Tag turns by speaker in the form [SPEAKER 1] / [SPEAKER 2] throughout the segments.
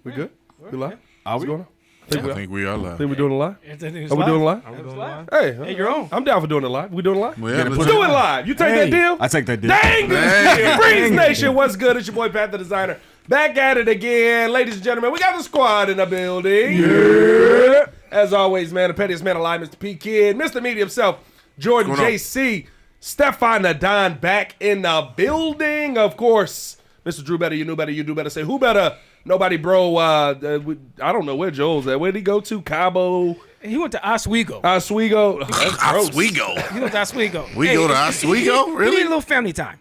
[SPEAKER 1] We good? We live?
[SPEAKER 2] Are
[SPEAKER 1] What's
[SPEAKER 2] we?
[SPEAKER 1] going on?
[SPEAKER 3] I think we are live.
[SPEAKER 1] Think we're doing it live?
[SPEAKER 4] Are
[SPEAKER 1] we doing it live?
[SPEAKER 4] Are we doing live?
[SPEAKER 1] Hey,
[SPEAKER 4] you're on.
[SPEAKER 1] I'm down for doing it live. We doing it live?
[SPEAKER 3] Well, yeah,
[SPEAKER 1] Let's
[SPEAKER 3] let's
[SPEAKER 1] do it live. You take that deal?
[SPEAKER 2] I take that deal.
[SPEAKER 1] Dang this Breeze Nation, what's good? It's your boy Pat the Designer. Back at it again. Ladies and gentlemen, we got the squad in the building. Yeah. As always, man, the pettiest man alive, Mr. P Kid, Mr. Media himself, Jordan JC, Stefan Nadon back in the building. Of course, Mr. Drew Better, you knew better, you do better. Say who better? Nobody, bro. I don't know where Joel's at. Where'd he go to? Cabo.
[SPEAKER 4] He went to Oswego.
[SPEAKER 1] Oswego. That's gross.
[SPEAKER 3] Oswego.
[SPEAKER 4] He went to Oswego.
[SPEAKER 3] We go to Oswego?
[SPEAKER 4] We need
[SPEAKER 3] Really?
[SPEAKER 4] a little family time.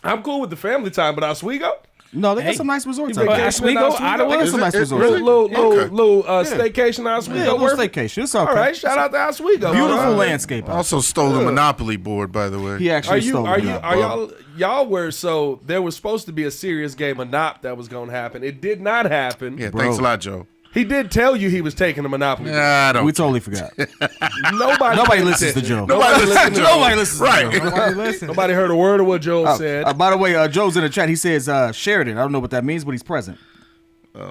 [SPEAKER 1] I'm cool with the family time, but Oswego?
[SPEAKER 2] No, they got
[SPEAKER 4] Hey.
[SPEAKER 2] some nice resorts
[SPEAKER 1] You
[SPEAKER 2] out there.
[SPEAKER 1] vacation in
[SPEAKER 4] Oswego,
[SPEAKER 1] Oswego?
[SPEAKER 4] Ottawa?
[SPEAKER 2] They got some nice resorts.
[SPEAKER 1] Little
[SPEAKER 3] Okay.
[SPEAKER 1] staycation in Oswego.
[SPEAKER 2] Yeah, a little
[SPEAKER 1] worth it?
[SPEAKER 2] staycation. It's okay.
[SPEAKER 1] All right, shout out to Oswego.
[SPEAKER 2] Beautiful
[SPEAKER 1] All right.
[SPEAKER 2] landscape. out
[SPEAKER 3] Also stole the Monopoly board, by the way.
[SPEAKER 2] He actually stole it.
[SPEAKER 1] Y'all were so there was supposed to be a serious game of Nop that was going to happen. It did not happen.
[SPEAKER 3] Yeah, thanks a lot, Joe.
[SPEAKER 1] He did tell you he was taking the Monopoly.
[SPEAKER 3] Nah, I don't.
[SPEAKER 2] We totally forgot.
[SPEAKER 1] Nobody
[SPEAKER 2] listens to Joe.
[SPEAKER 1] Nobody listens to Joe.
[SPEAKER 2] Nobody listens to
[SPEAKER 3] Right.
[SPEAKER 2] Joe.
[SPEAKER 1] Nobody heard a word of what Joel said.
[SPEAKER 2] By the way, Joe's in the chat. He says Sheridan. I don't know what that means, but he's present.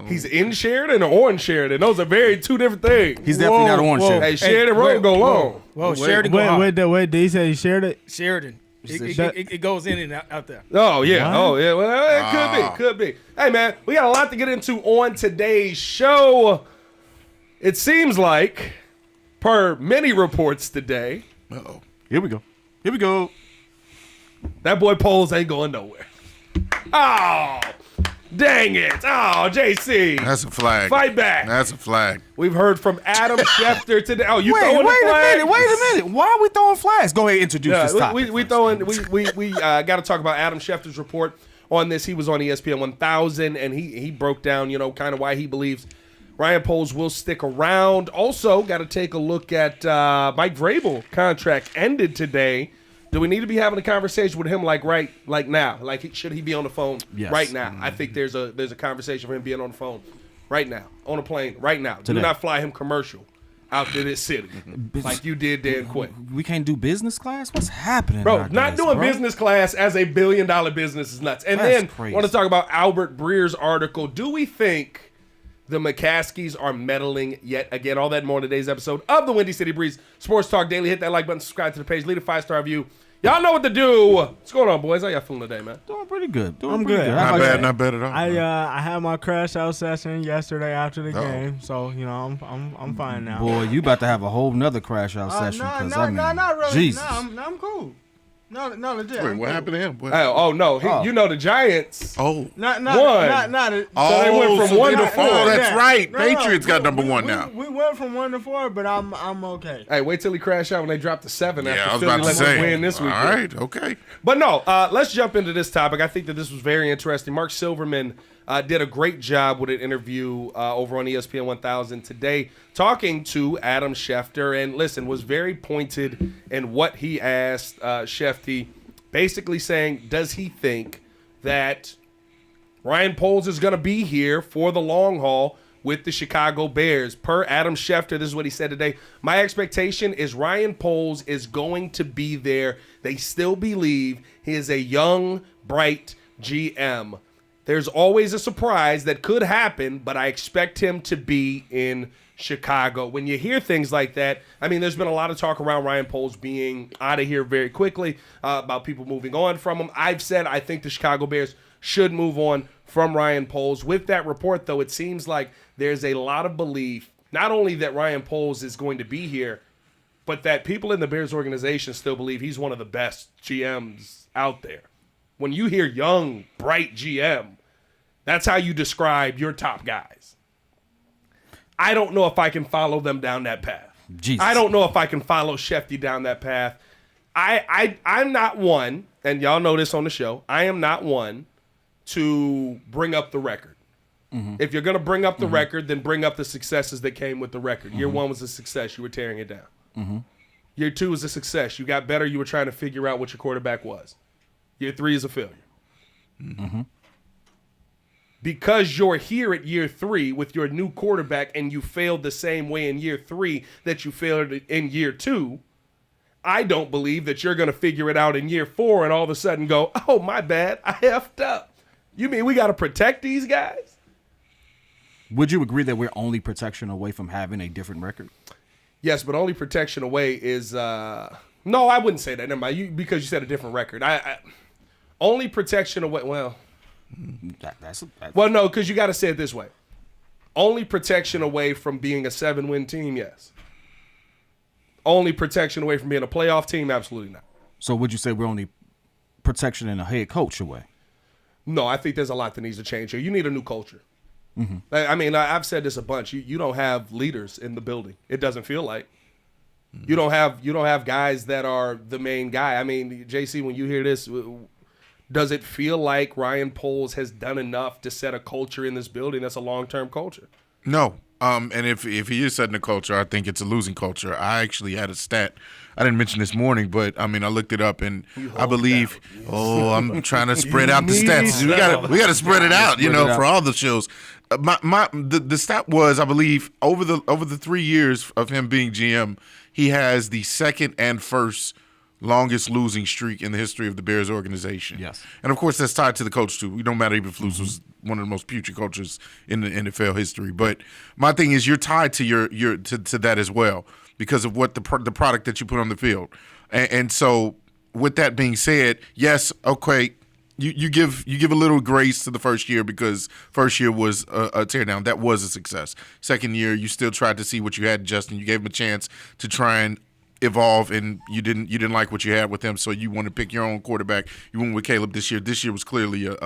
[SPEAKER 1] He's in Sheridan or on Sheridan. Those are two different things.
[SPEAKER 2] He's definitely not on Sheridan.
[SPEAKER 1] Hey, Sheridan Road go long.
[SPEAKER 4] Well, Sheridan go hard.
[SPEAKER 5] Wait, did he say he shared it?
[SPEAKER 4] Sheridan. It goes in and out there.
[SPEAKER 1] Oh, yeah.
[SPEAKER 5] What?
[SPEAKER 1] Oh, yeah. Well, it could be. Hey, man, we got a lot to get into on today's show. It seems like, per many reports today,
[SPEAKER 3] Uh-oh.
[SPEAKER 2] Here we go.
[SPEAKER 1] that boy Poles ain't going nowhere. Oh, dang it. Oh, JC.
[SPEAKER 3] That's a flag.
[SPEAKER 1] Fight back.
[SPEAKER 3] That's a flag.
[SPEAKER 1] We've heard from Adam Schefter today. Oh, you
[SPEAKER 2] Wait
[SPEAKER 1] throwing the flag?
[SPEAKER 2] a minute. Why are we throwing flags? Go ahead, introduce this
[SPEAKER 1] Yeah,
[SPEAKER 2] topic.
[SPEAKER 1] we got to talk about Adam Schefter's report on this. He was on ESPN 1000, and he broke down, kind of why he believes Ryan Poles will stick around. Also, got to take a look at Mike Vrabel contract ended today. Do we need to be having a conversation with him like now? Like, should he be on the phone right now? I think there's a conversation for him being on the phone right now, on a plane right now. Do not fly him commercial out to this city like you did Dan Quinn.
[SPEAKER 2] We can't do business class? What's happening?
[SPEAKER 1] Bro, not doing business class as a billion-dollar business is nuts. And
[SPEAKER 2] That's
[SPEAKER 1] then
[SPEAKER 2] crazy.
[SPEAKER 1] I want to talk about Albert Breer's article. Do we think the McCaskies are meddling yet again? All that and more in today's episode of the Windy City Breeze Sports Talk Daily. Hit that like button, subscribe to the page, leave a 5-star review. Y'all know what to do. What's going on, boys? How y'all feeling today, man?
[SPEAKER 2] Doing pretty good.
[SPEAKER 5] I'm good.
[SPEAKER 2] How about you?
[SPEAKER 3] Not bad at all.
[SPEAKER 5] I had my crash out session yesterday after the game, so I'm fine now.
[SPEAKER 2] Boy, you about to have a whole nother crash out session.
[SPEAKER 5] Not really.
[SPEAKER 2] Jesus.
[SPEAKER 5] No, I'm cool. No, legit.
[SPEAKER 3] Wait,
[SPEAKER 5] I'm
[SPEAKER 3] what
[SPEAKER 5] cool.
[SPEAKER 3] happened to him? What?
[SPEAKER 1] Oh no, the Giants.
[SPEAKER 3] Oh.
[SPEAKER 5] Not
[SPEAKER 1] One.
[SPEAKER 5] it.
[SPEAKER 1] So they went from
[SPEAKER 3] so
[SPEAKER 1] 1
[SPEAKER 3] they
[SPEAKER 1] to
[SPEAKER 3] don't-
[SPEAKER 1] 4.
[SPEAKER 3] Oh, that's right.
[SPEAKER 5] No,
[SPEAKER 3] Patriots got
[SPEAKER 5] we-
[SPEAKER 3] number
[SPEAKER 5] we-
[SPEAKER 3] 1
[SPEAKER 5] we-
[SPEAKER 3] now.
[SPEAKER 5] We went from 1 to 4, but I'm okay.
[SPEAKER 1] Hey, wait till he crash out when they drop to 7
[SPEAKER 3] Yeah, I
[SPEAKER 1] after
[SPEAKER 3] was
[SPEAKER 1] Philly
[SPEAKER 3] about to
[SPEAKER 1] let them
[SPEAKER 3] say.
[SPEAKER 1] win this
[SPEAKER 3] All
[SPEAKER 1] weekend.
[SPEAKER 3] right, okay.
[SPEAKER 1] But no, let's jump into this topic. I think that this was very interesting. Mark Silverman did a great job with an interview over on ESPN 1000 today, talking to Adam Schefter, and listen, was very pointed in what he asked Schefter, basically saying, does he think that Ryan Poles is going to be here for the long haul with the Chicago Bears? Per Adam Schefter, this is what he said today. My expectation is Ryan Poles is going to be there. They still believe he is a young, bright GM. There's always a surprise that could happen, but I expect him to be in Chicago. When you hear things like that, I mean, there's been a lot of talk around Ryan Poles being out of here very quickly, about people moving on from him. I've said I think the Chicago Bears should move on from Ryan Poles. With that report, though, it seems like there's a lot of belief, not only that Ryan Poles is going to be here, but that people in the Bears organization still believe he's one of the best GMs out there. When you hear young, bright GM, that's how you describe your top guys. I don't know if I can follow them down that path.
[SPEAKER 2] Jesus.
[SPEAKER 1] I don't know if I can follow Schefter down that path. I'm not one, and y'all know this on the show, I am not one to bring up the record. Mm-hmm. If you're going to bring up the record, then bring up the successes that came with the record. Year 1 was a success. You were tearing it down.
[SPEAKER 2] Mm-hmm.
[SPEAKER 1] Year 2 was a success. You got better. You were trying to figure out what your quarterback was. Year 3 is a failure.
[SPEAKER 2] Mm-hmm.
[SPEAKER 1] Because you're here at year 3 with your new quarterback and you failed the same way in year 3 that you failed in year 2, I don't believe that you're going to figure it out in year 4 and all of a sudden go, oh, my bad, I effed up. You mean we got to protect these guys?
[SPEAKER 2] Would you agree that we're only protection away from having a different record?
[SPEAKER 1] Yes, but only protection away is no, I wouldn't say that. Never mind. Because you said a different record. I only protection away. Well, well, no, because you got to say it this way. Only protection away from being a 7-win team, yes. Only protection away from being a playoff team, absolutely not.
[SPEAKER 2] So would you say we're only protection in a head coach away?
[SPEAKER 1] No, I think there's a lot that needs to change here. You need a new culture. I mean, I've said this a bunch. You don't have leaders in the building. It doesn't feel like. You don't have guys that are the main guy. I mean, JC, when you hear this, does it feel like Ryan Poles has done enough to set a culture in this building that's a long-term culture?
[SPEAKER 3] No. And if he is setting a culture, I think it's a losing culture. I actually had a stat I didn't mention this morning, but I mean I looked it up and I believe. I'm trying to spread out the stats. We got to spread it out, for all the shows. The stat was, I believe, over the 3 years of him being GM, he has the second and first longest losing streak in the history of the Bears organization.
[SPEAKER 2] Yes. And
[SPEAKER 3] of course that's tied to the coach too. We don't matter even Flus was one of the most putrid coaches in the NFL history. But my thing is you're tied to your to that as well because of what the product that you put on the field. And so with that being said, yes, okay, you give a little grace to the first year because first year was a teardown. That was a success. Second year, you still tried to see what you had, Justin. You gave him a chance to try and evolve, and you didn't like what you had with him, so you want to pick your own quarterback. You went with Caleb this year. This year was clearly a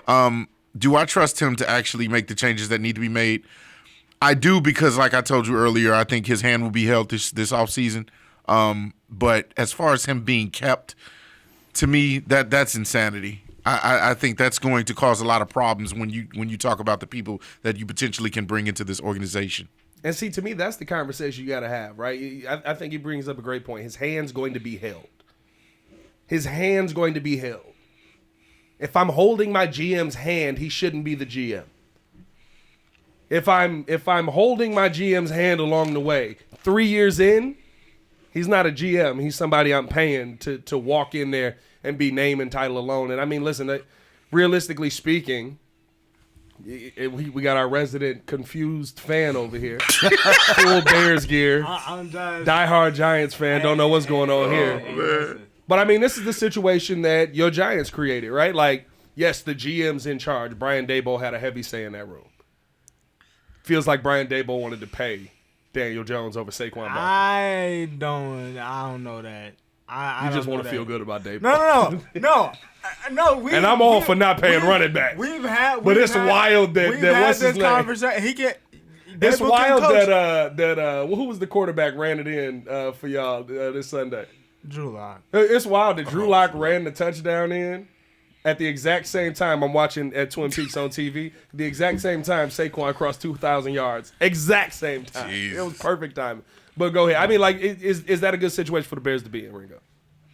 [SPEAKER 3] L. Do I trust him to actually make the changes that need to be made? I do, because like I told you earlier, I think his hand will be held this offseason. But as far as him being kept, to me, that's insanity. I think that's going to cause a lot of problems when you talk about the people that you potentially can bring into this organization.
[SPEAKER 1] And see, to me, that's the conversation you got to have, right? I think he brings up a great point. His hand's going to be held. His hand's going to be held. If I'm holding my GM's hand, he shouldn't be the GM. If I'm holding my GM's hand along the way, 3 years in, he's not a GM. He's somebody I'm paying to walk in there and be name and title alone. And I mean, listen, realistically speaking, we got our resident confused fan over here. Full Bears gear. Diehard Giants fan. Don't know what's going on here. But I mean, this is the situation that your Giants created, right? Like, yes, the GM's in charge. Brian Daboll had a heavy say in that room. Feels like Brian Daboll wanted to pay Daniel Jones over Saquon Barkley.
[SPEAKER 5] I don't know that.
[SPEAKER 1] You just want to feel good about Daboll.
[SPEAKER 5] No.
[SPEAKER 1] And I'm all for not paying running back. But it's wild that what's his name? It's wild that who was the quarterback ran it in for y'all this Sunday?
[SPEAKER 5] Drew Lock.
[SPEAKER 1] It's wild that Drew Lock ran the touchdown in at the exact same time I'm watching at Twin Peaks on TV. The exact same time Saquon crossed 2,000 yards. Exact same time.
[SPEAKER 3] Jeez.
[SPEAKER 1] It was perfect timing. But go ahead. I mean, like, is that a good situation for the Bears to be in, Ringo?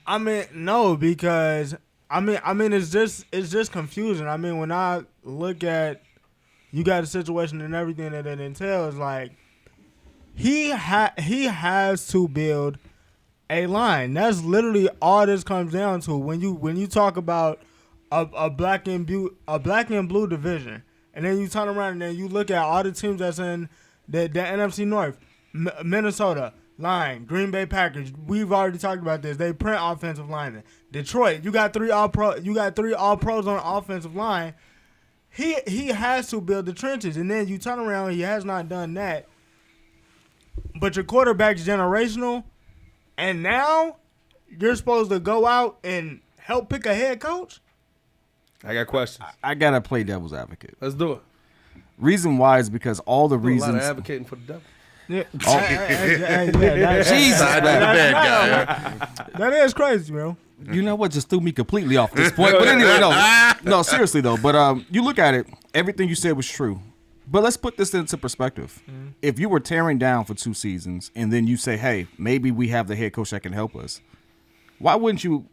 [SPEAKER 5] I mean, no, because I mean, it's just confusing. I mean, when I look at you got a situation and everything that it entails, like he has to build a line. That's literally all this comes down to. When you talk about a black and blue division, and then you turn around and then you look at all the teams that's in the NFC North. Minnesota, line. Green Bay Packers, we've already talked about this. They print offensive linemen. Detroit, you got three all pros on the offensive line. He has to build the trenches, and then you turn around, he has not done that. But your quarterback's generational, and now you're supposed to go out and help pick a head coach?
[SPEAKER 1] I got questions.
[SPEAKER 2] I gotta play devil's advocate.
[SPEAKER 1] Let's do it.
[SPEAKER 2] Reason why is because all the
[SPEAKER 1] A lot
[SPEAKER 2] reasons.
[SPEAKER 1] of advocating for the devil.
[SPEAKER 5] Yeah.
[SPEAKER 2] Jesus,
[SPEAKER 5] That is crazy, bro.
[SPEAKER 2] You know what? Just threw me completely off this point. But anyway, no, seriously though. But you look at it, everything you said was true. But let's put this into perspective. Mm-hmm. If you were tearing down for 2 seasons and then you say, hey, maybe we have the head coach that can help us, why wouldn't you?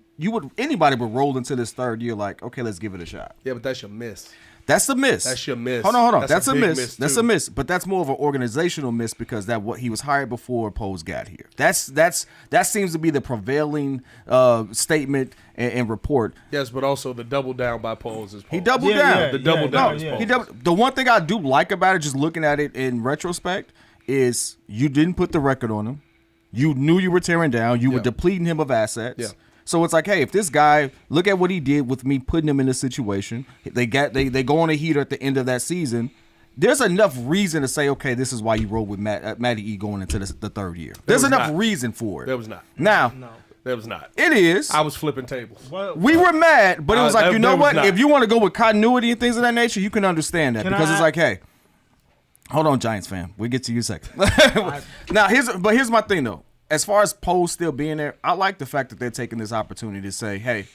[SPEAKER 2] Anybody would roll into this third year like, okay, let's give it a shot.
[SPEAKER 1] Yeah, but that's your miss.
[SPEAKER 2] That's a miss.
[SPEAKER 1] That's your miss.
[SPEAKER 2] Hold on. That's a
[SPEAKER 1] big
[SPEAKER 2] miss. That's a miss. But that's more of an organizational miss because what he was hired before Poles got here. That seems to be the prevailing statement and report.
[SPEAKER 1] Yes, but also the double down by Poles is Poles.
[SPEAKER 2] He doubled down.
[SPEAKER 1] The double down is
[SPEAKER 5] yeah.
[SPEAKER 1] Poles.
[SPEAKER 2] He doubled. The one thing I do like about it, just looking at it in retrospect, is you didn't put the record on him. You knew you were tearing down. You were depleting him of assets.
[SPEAKER 1] Yeah.
[SPEAKER 2] So it's like, hey, if this guy, look at what he did with me putting him in this situation. They go on a heater at the end of that season. There's enough reason to say, okay, this is why you rolled with Matty E going into the third year. There's enough reason for it.
[SPEAKER 1] There was not.
[SPEAKER 2] Now,
[SPEAKER 1] There was not.
[SPEAKER 2] it is.
[SPEAKER 1] I was flipping tables.
[SPEAKER 2] We were mad, but it was like, you know
[SPEAKER 1] there was
[SPEAKER 2] what?
[SPEAKER 1] not.
[SPEAKER 2] If you want to go with continuity and things of that nature, you can understand that because it's like, hey, hold on, Giants fan. We'll get to you in a second. Now, here's my thing, though. As far as Poles still being there, I like the fact that they're taking this opportunity to say, hey,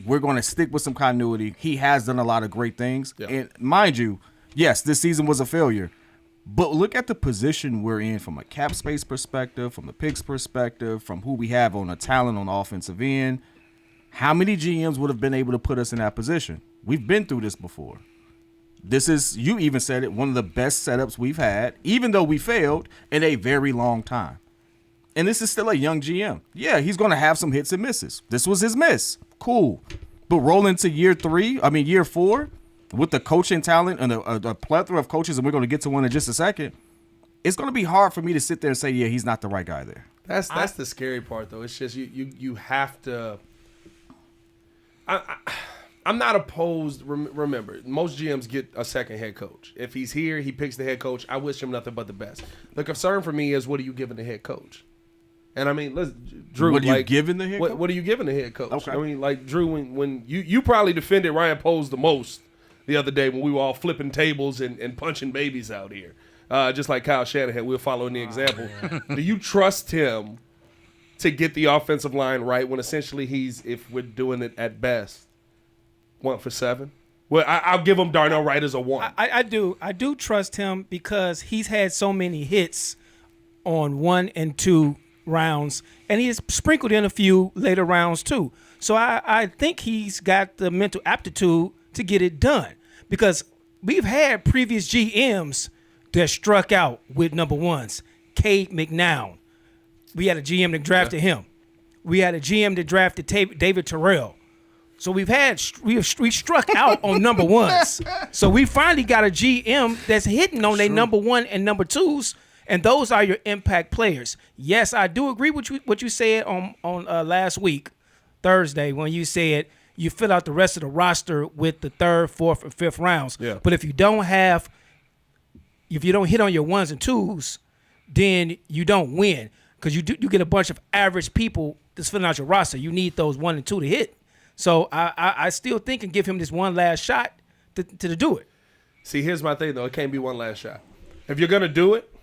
[SPEAKER 2] we're going to stick with some continuity. He has done a lot of great things.
[SPEAKER 1] Yeah.
[SPEAKER 2] And mind you, yes, this season was a failure. But look at the position we're in from a cap space perspective, from the picks perspective, from who we have on the talent on the offensive end. How many GMs would have been able to put us in that position? We've been through this before. This is, you even said it, one of the best setups we've had, even though we failed, in a very long time. And this is still a young GM. Yeah, he's going to have some hits and misses. This was his miss. Cool. But roll into year 4, with the coaching talent and a plethora of coaches, and we're going to get to one in just a second, it's going to be hard for me to sit there and say, yeah, he's not the right guy there.
[SPEAKER 1] That's the scary part, though. It's just you have to. I'm not opposed. Remember, most GMs get a second head coach. If he's here, he picks the head coach. I wish him nothing but the best. The concern for me is, what are you giving the head coach? And I mean, Drew.
[SPEAKER 2] What are you giving the head coach?
[SPEAKER 1] What are you giving the head coach?
[SPEAKER 2] Okay.
[SPEAKER 1] I mean, like Drew, when you probably defended Ryan Poles the most the other day when we were all flipping tables and punching babies out here, just like Kyle Shanahan. We're following the example. Do you trust him to get the offensive line right when essentially he's, if we're doing it at best, 1 for 7? Well, I'll give him Darnell Wright as a 1.
[SPEAKER 4] I do trust him because he's had so many hits on 1 and 2 rounds, and he has sprinkled in a few later rounds too. So I think he's got the mental aptitude to get it done because we've had previous GMs that struck out with number 1s. Cade McNown. We had a GM that drafted him. We had a GM that drafted David Terrell. So we struck out on number 1s. So we finally got a GM that's hitting on their number 1 and number 2s. And those are your impact players. Yes, I do agree with what you said on last week, Thursday, when you said you fill out the rest of the roster with the 3rd, 4th, or 5th rounds.
[SPEAKER 1] Yeah.
[SPEAKER 4] But if you don't hit on your 1s and 2s, then you don't win because you get a bunch of average people that's filling out your roster. You need those 1 and 2 to hit. So I still think and give him this one last shot to do it.
[SPEAKER 1] See, here's my thing though. It can't be one last shot. If you're gonna do it,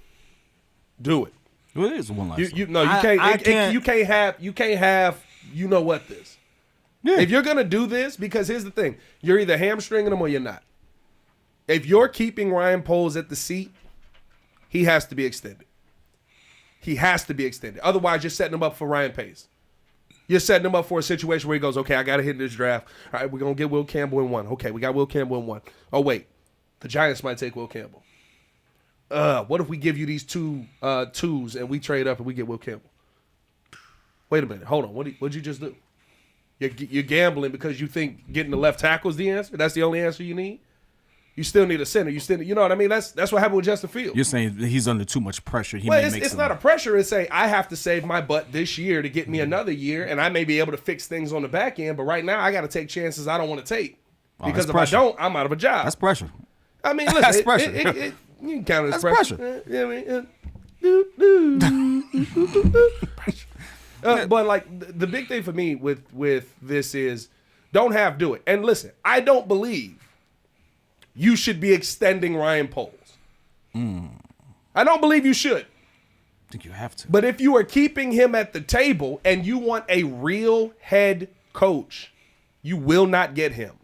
[SPEAKER 1] do it.
[SPEAKER 2] Well, it is one last.
[SPEAKER 1] You can't. You can't have. You know what this.
[SPEAKER 2] Yeah.
[SPEAKER 1] If you're gonna do this, because here's the thing, you're either hamstringing him or you're not. If you're keeping Ryan Poles at the seat, he has to be extended. He has to be extended. Otherwise, you're setting him up for Ryan Pace. You're setting him up for a situation where he goes, okay, I got to hit this draft. All right, we're going to get Will Campbell in 1. Okay, we got Will Campbell in 1. Oh, wait. The Giants might take Will Campbell. What if we give you these 2 twos and we trade up and we get Will Campbell? Wait a minute. Hold on. What'd you just do? You're gambling because you think getting the left tackle is the answer? That's the only answer you need? You still need a center. You know what I mean? That's what happened with Justin Fields.
[SPEAKER 2] You're saying he's under too much pressure.
[SPEAKER 1] It's not a pressure. It's say I have to save my butt this year to get me another year, and I may be able to fix things on the back end. But right now, I got to take chances I don't want to take because if I don't, I'm out of a job.
[SPEAKER 2] That's pressure.
[SPEAKER 1] I mean, listen,
[SPEAKER 2] That's pressure.
[SPEAKER 1] You can count it as
[SPEAKER 2] That's
[SPEAKER 1] pressure. Yeah, I mean, but like the big thing for me with this is don't do it. And listen, I don't believe you should be extending Ryan Poles. I don't believe you should.
[SPEAKER 2] I think you have to.
[SPEAKER 1] But if you are keeping him at the table and you want a real head coach, you will not get him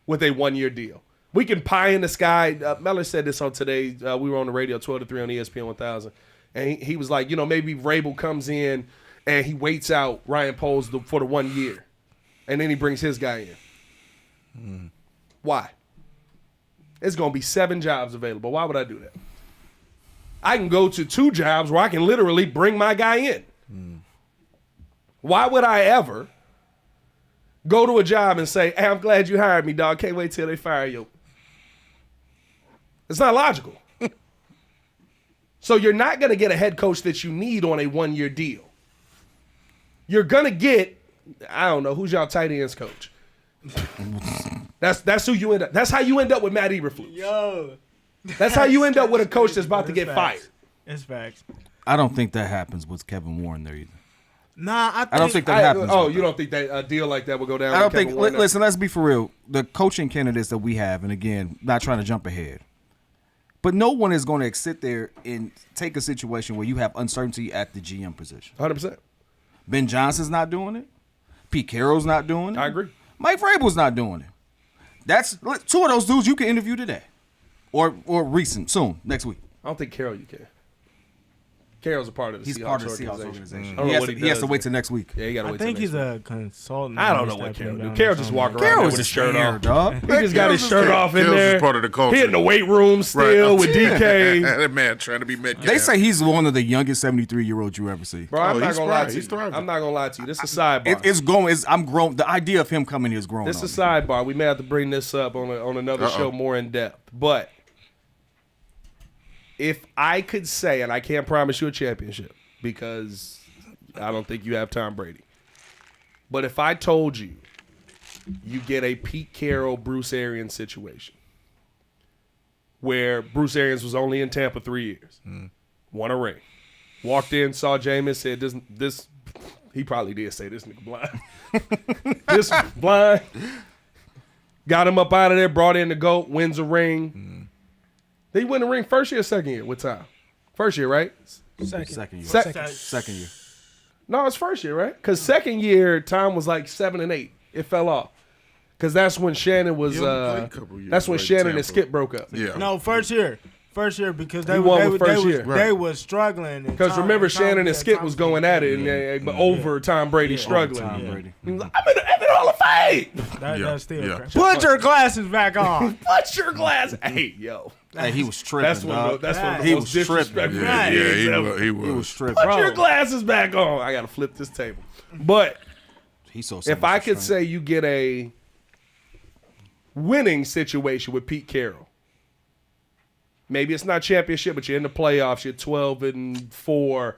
[SPEAKER 1] with a 1-year deal. We can pie in the sky. Mellor said this on today. We were on the radio 12 to 3 on ESPN 1000. And he was like, maybe Vrabel comes in and he waits out Ryan Poles for the 1 year. And then he brings his guy in. Why? It's going to be 7 jobs available. Why would I do that? I can go to 2 jobs where I can literally bring my guy in. Why would I ever go to a job and say, hey, I'm glad you hired me, dog. Can't wait till they fire you. It's not logical. So you're not going to get a head coach that you need on a 1-year deal. You're going to get, I don't know, who's y'all tight ends coach? That's who you end up. That's how you end up with Matt Eberflus.
[SPEAKER 5] Yo.
[SPEAKER 1] That's how you end up with a coach that's about to get fired.
[SPEAKER 5] It's facts.
[SPEAKER 2] I don't think that happens with Kevin Warren there either.
[SPEAKER 5] Nah,
[SPEAKER 2] I don't think that happens.
[SPEAKER 1] Oh, you don't think that a deal like that would go down?
[SPEAKER 2] I don't
[SPEAKER 1] with Kevin
[SPEAKER 2] think.
[SPEAKER 1] Warren?
[SPEAKER 2] Listen, let's be for real. The coaching candidates that we have, and again, not trying to jump ahead, but no one is going to sit there and take a situation where you have uncertainty at the GM position.
[SPEAKER 1] 100%.
[SPEAKER 2] Ben Johnson's not doing it. Pete Carroll's not doing it.
[SPEAKER 1] I agree.
[SPEAKER 2] Mike Vrabel's not doing it. That's 2 of those dudes you can interview today, or recent, soon, next week.
[SPEAKER 1] I don't think Carroll you can. Carroll's a part of the
[SPEAKER 2] He's
[SPEAKER 1] Seahawks
[SPEAKER 2] part of the Seahawks
[SPEAKER 1] organization.
[SPEAKER 2] organization.
[SPEAKER 1] I don't know what
[SPEAKER 2] He has to
[SPEAKER 1] does,
[SPEAKER 2] wait till next week.
[SPEAKER 1] Yeah, you got to
[SPEAKER 5] I
[SPEAKER 1] wait
[SPEAKER 5] think
[SPEAKER 1] till
[SPEAKER 5] he's
[SPEAKER 1] next
[SPEAKER 5] a consultant.
[SPEAKER 1] I don't know what Carroll do. Carroll just walk around
[SPEAKER 2] Carroll
[SPEAKER 1] there
[SPEAKER 2] was
[SPEAKER 1] with his
[SPEAKER 2] just
[SPEAKER 1] shirt
[SPEAKER 2] there,
[SPEAKER 1] off.
[SPEAKER 2] dog.
[SPEAKER 1] He just got his shirt off in
[SPEAKER 3] Carroll's
[SPEAKER 1] there.
[SPEAKER 3] just part of the culture.
[SPEAKER 1] He in the weight room still
[SPEAKER 3] Right.
[SPEAKER 1] with DK.
[SPEAKER 3] That man trying to be Metcalf.
[SPEAKER 2] They say he's one of the youngest 73-year-olds you ever see.
[SPEAKER 1] Bro, I'm not
[SPEAKER 3] he's
[SPEAKER 1] gonna lie
[SPEAKER 3] thriving.
[SPEAKER 1] to
[SPEAKER 3] He's
[SPEAKER 1] you.
[SPEAKER 3] thriving.
[SPEAKER 1] I'm not gonna lie to you. This is a sidebar.
[SPEAKER 2] I'm grown. The idea of him coming here is growing.
[SPEAKER 1] This is a sidebar. We may have to bring this up on another show more in depth. But if I could say, and I can't promise you a championship because I don't think you have Tom Brady. But if I told you you get a Pete Carroll, Bruce Arians situation where Bruce Arians was only in Tampa 3 years, won a ring, walked in, saw Jameis, said this he probably did say this nigga blind. This blind. Got him up out of there, brought in the GOAT, wins a ring. Did he win the ring first year or second year with Tom? First year, right?
[SPEAKER 2] second year. Second year.
[SPEAKER 1] No, it's first year, right? Because second year, Tom was like 7-8. It fell off. Because that's when Shannon was.
[SPEAKER 3] He only played a couple years,
[SPEAKER 1] That's when
[SPEAKER 3] right,
[SPEAKER 1] Shannon
[SPEAKER 3] Tampa.
[SPEAKER 1] and Skip broke up.
[SPEAKER 3] Yeah.
[SPEAKER 5] No, first year because
[SPEAKER 1] He won with first year.
[SPEAKER 5] they was struggling.
[SPEAKER 1] Because remember, Shannon and Skip was going at it, but over Tom Brady struggling.
[SPEAKER 2] Tom Brady.
[SPEAKER 1] He was like, I'm in the effing Hall of Fame.
[SPEAKER 5] That's still
[SPEAKER 3] Yeah.
[SPEAKER 5] crazy. Put your glasses back on.
[SPEAKER 1] Put your glass. Hey, yo.
[SPEAKER 2] Hey, he was tripping.
[SPEAKER 1] That's one of the
[SPEAKER 2] He
[SPEAKER 1] most
[SPEAKER 2] was tripping.
[SPEAKER 1] disrespectful
[SPEAKER 3] Yeah,
[SPEAKER 1] things
[SPEAKER 3] he
[SPEAKER 1] ever.
[SPEAKER 3] was. He
[SPEAKER 2] He
[SPEAKER 3] was.
[SPEAKER 2] was tripping.
[SPEAKER 1] Put your glasses back on. I got to flip this table. But
[SPEAKER 2] He saw
[SPEAKER 1] if I could say you get a winning situation with Pete Carroll, maybe it's not championship, but you're in the playoffs, you're 12-4.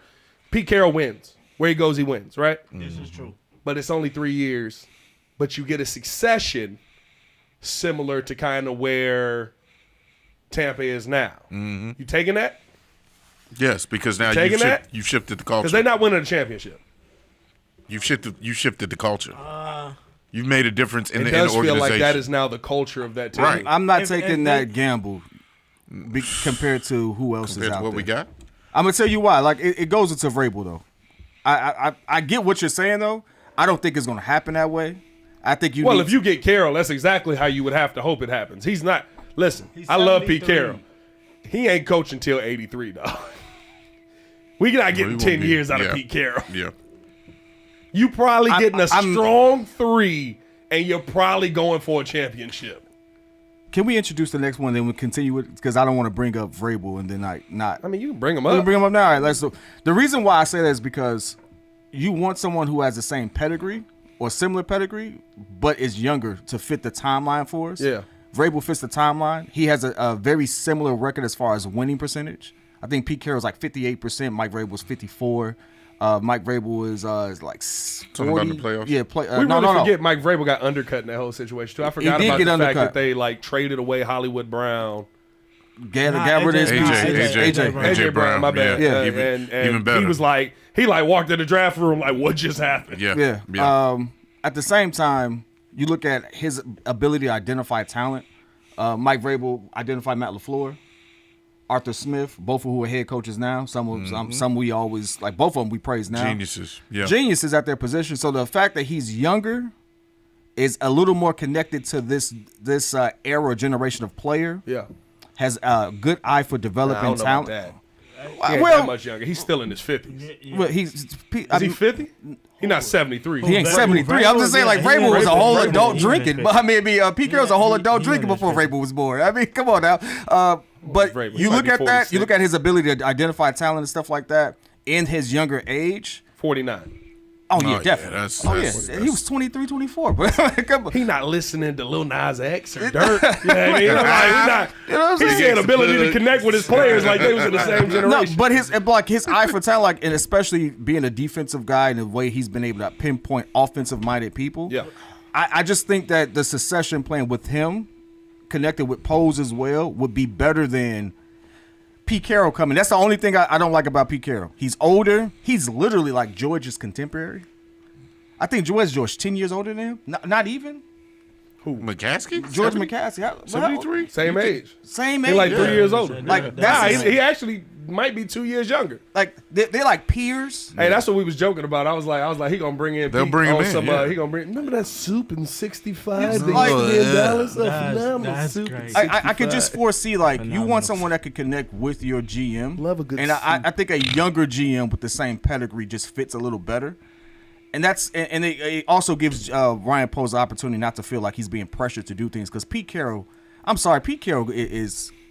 [SPEAKER 1] Pete Carroll wins. Where he goes, he wins, right?
[SPEAKER 5] This is true.
[SPEAKER 1] But it's only 3 years. But you get a succession similar to kind of where Tampa is now. You taking that?
[SPEAKER 3] Yes, because now
[SPEAKER 1] Taking that?
[SPEAKER 3] you've shifted the
[SPEAKER 1] Because
[SPEAKER 3] culture.
[SPEAKER 1] they're not winning a championship.
[SPEAKER 3] You've shifted the culture. You've made a difference in
[SPEAKER 1] It
[SPEAKER 3] the
[SPEAKER 1] does feel
[SPEAKER 3] organization.
[SPEAKER 1] like that is now the culture of that team.
[SPEAKER 3] Right.
[SPEAKER 2] I'm not
[SPEAKER 5] If-
[SPEAKER 2] taking
[SPEAKER 5] if
[SPEAKER 2] that gamble compared to who else
[SPEAKER 3] compared
[SPEAKER 2] is
[SPEAKER 3] to
[SPEAKER 2] out
[SPEAKER 3] what
[SPEAKER 2] there.
[SPEAKER 3] we got.
[SPEAKER 2] I'm gonna tell you why. Like it goes into Vrabel though. I get what you're saying though. I don't think it's gonna happen that way. I think you.
[SPEAKER 1] Well,
[SPEAKER 2] need
[SPEAKER 1] if you get Carroll, that's exactly how you would have to hope it happens. He's not. Listen,
[SPEAKER 5] He's
[SPEAKER 1] I love Pete
[SPEAKER 5] 73.
[SPEAKER 1] Carroll. He ain't coaching until 83, dog. We not
[SPEAKER 3] Well,
[SPEAKER 1] getting
[SPEAKER 3] he
[SPEAKER 1] 10
[SPEAKER 3] won't be.
[SPEAKER 1] years out of
[SPEAKER 3] Yeah.
[SPEAKER 1] Pete Carroll.
[SPEAKER 3] Yeah.
[SPEAKER 1] You probably getting a
[SPEAKER 2] I'm-
[SPEAKER 1] strong 3, and you're probably going for a championship.
[SPEAKER 2] Can we introduce the next one, then we'll continue with because I don't want to bring up Vrabel and then not.
[SPEAKER 1] I mean, you can bring him
[SPEAKER 2] We'll
[SPEAKER 1] up.
[SPEAKER 2] bring him up now. All right, let's. The reason why I say that is because you want someone who has the same pedigree or similar pedigree, but is younger to fit the timeline for us.
[SPEAKER 1] Yeah.
[SPEAKER 2] Vrabel fits the timeline. He has a very similar record as far as winning percentage. I think Pete Carroll's like 58%. Mike Vrabel's 54%. Mike Vrabel is like 40.
[SPEAKER 3] Talking about the playoffs?
[SPEAKER 2] Yeah,
[SPEAKER 1] We
[SPEAKER 2] no,
[SPEAKER 1] really
[SPEAKER 2] no.
[SPEAKER 1] forget Mike Vrabel got undercut in that whole situation, too. I forgot
[SPEAKER 2] did
[SPEAKER 1] about
[SPEAKER 2] get
[SPEAKER 1] the fact
[SPEAKER 2] undercut.
[SPEAKER 1] that they, like, traded away Hollywood Brown.
[SPEAKER 2] Gabbard is
[SPEAKER 3] AJ Brown,
[SPEAKER 1] my bad.
[SPEAKER 2] yeah.
[SPEAKER 1] And
[SPEAKER 3] Even better.
[SPEAKER 1] he was like, he walked in the draft room like, what just happened?
[SPEAKER 3] Yeah.
[SPEAKER 2] Yeah. At the same time, you look at his ability to identify talent. Mike Vrabel identified Matt LaFleur, Arthur Smith, both of who are head coaches now. Some we always like. Both of them we praise now.
[SPEAKER 3] Geniuses. Yeah.
[SPEAKER 2] Geniuses at their position. So the fact that he's younger is a little more connected to this era generation of player.
[SPEAKER 1] Yeah.
[SPEAKER 2] Has a good eye for
[SPEAKER 1] I
[SPEAKER 2] developing
[SPEAKER 1] don't know
[SPEAKER 2] talent.
[SPEAKER 1] about that. He ain't
[SPEAKER 2] Well,
[SPEAKER 1] that much younger. He's still in his 50s.
[SPEAKER 2] well, he's
[SPEAKER 1] Is he 50? He's not 73.
[SPEAKER 2] He ain't
[SPEAKER 5] Vrabel-
[SPEAKER 2] 73. I'm just saying, like,
[SPEAKER 5] yeah,
[SPEAKER 2] Vrabel was a
[SPEAKER 5] Vrabel-
[SPEAKER 2] whole
[SPEAKER 5] Vrabel-
[SPEAKER 2] adult
[SPEAKER 5] he
[SPEAKER 2] drinking.
[SPEAKER 5] in
[SPEAKER 2] But I mean, Pete Carroll's a whole adult
[SPEAKER 5] he
[SPEAKER 2] drinking
[SPEAKER 5] in his
[SPEAKER 2] before
[SPEAKER 5] fifties.
[SPEAKER 2] Vrabel was born. I mean, come on now. But
[SPEAKER 1] Vrabel? He
[SPEAKER 2] you
[SPEAKER 1] might
[SPEAKER 2] look
[SPEAKER 1] be
[SPEAKER 2] at that,
[SPEAKER 1] 46.
[SPEAKER 2] you look at his ability to identify talent and stuff like that in his younger age.
[SPEAKER 1] 49.
[SPEAKER 2] Oh, yeah,
[SPEAKER 3] yeah,
[SPEAKER 2] definitely.
[SPEAKER 3] that's-
[SPEAKER 2] He was 23, 24. But come on.
[SPEAKER 1] He not listening to Lil Nas X or Dirt. You know what I mean? Like,
[SPEAKER 2] You know what I'm
[SPEAKER 1] he
[SPEAKER 2] saying?
[SPEAKER 1] got ability to connect with his players like they was in the same
[SPEAKER 2] No,
[SPEAKER 1] generation.
[SPEAKER 2] but his eye for talent, like, and especially being a defensive guy and the way he's been able to pinpoint offensive-minded people.
[SPEAKER 1] Yeah.
[SPEAKER 2] I just think that the succession plan with him, connected with Pose as well, would be better than Pete Carroll coming. That's the only thing I don't like about Pete Carroll. He's older. He's literally like George's contemporary. I think George 10 years older than him. Not even.
[SPEAKER 3] McCaskey?
[SPEAKER 2] George McCaskey. How-
[SPEAKER 3] 73?
[SPEAKER 1] Same age.
[SPEAKER 2] Same
[SPEAKER 1] He
[SPEAKER 2] age.
[SPEAKER 1] like 3 years older.
[SPEAKER 2] Like,
[SPEAKER 1] Nah,
[SPEAKER 2] that's
[SPEAKER 1] he actually might be 2 years younger.
[SPEAKER 2] like they're like peers.
[SPEAKER 1] Hey, that's what we was joking about. I was like, he gonna bring in.
[SPEAKER 3] They'll
[SPEAKER 1] Pete
[SPEAKER 3] bring him
[SPEAKER 1] on
[SPEAKER 3] in,
[SPEAKER 1] some.
[SPEAKER 3] yeah.
[SPEAKER 1] He gonna bring. Remember that soup in '65? The
[SPEAKER 2] like-
[SPEAKER 1] $1 Dallas, a
[SPEAKER 5] That's-
[SPEAKER 1] phenomenal
[SPEAKER 5] that's
[SPEAKER 1] soup.
[SPEAKER 5] great.
[SPEAKER 2] I could just foresee like you
[SPEAKER 5] Phenomenal.
[SPEAKER 2] want someone that could connect with your GM.
[SPEAKER 1] Love a good
[SPEAKER 2] and I think a younger GM with the same pedigree just fits a little better. And it also gives Ryan Poles the opportunity not to feel like he's being pressured to do things because Pete Carroll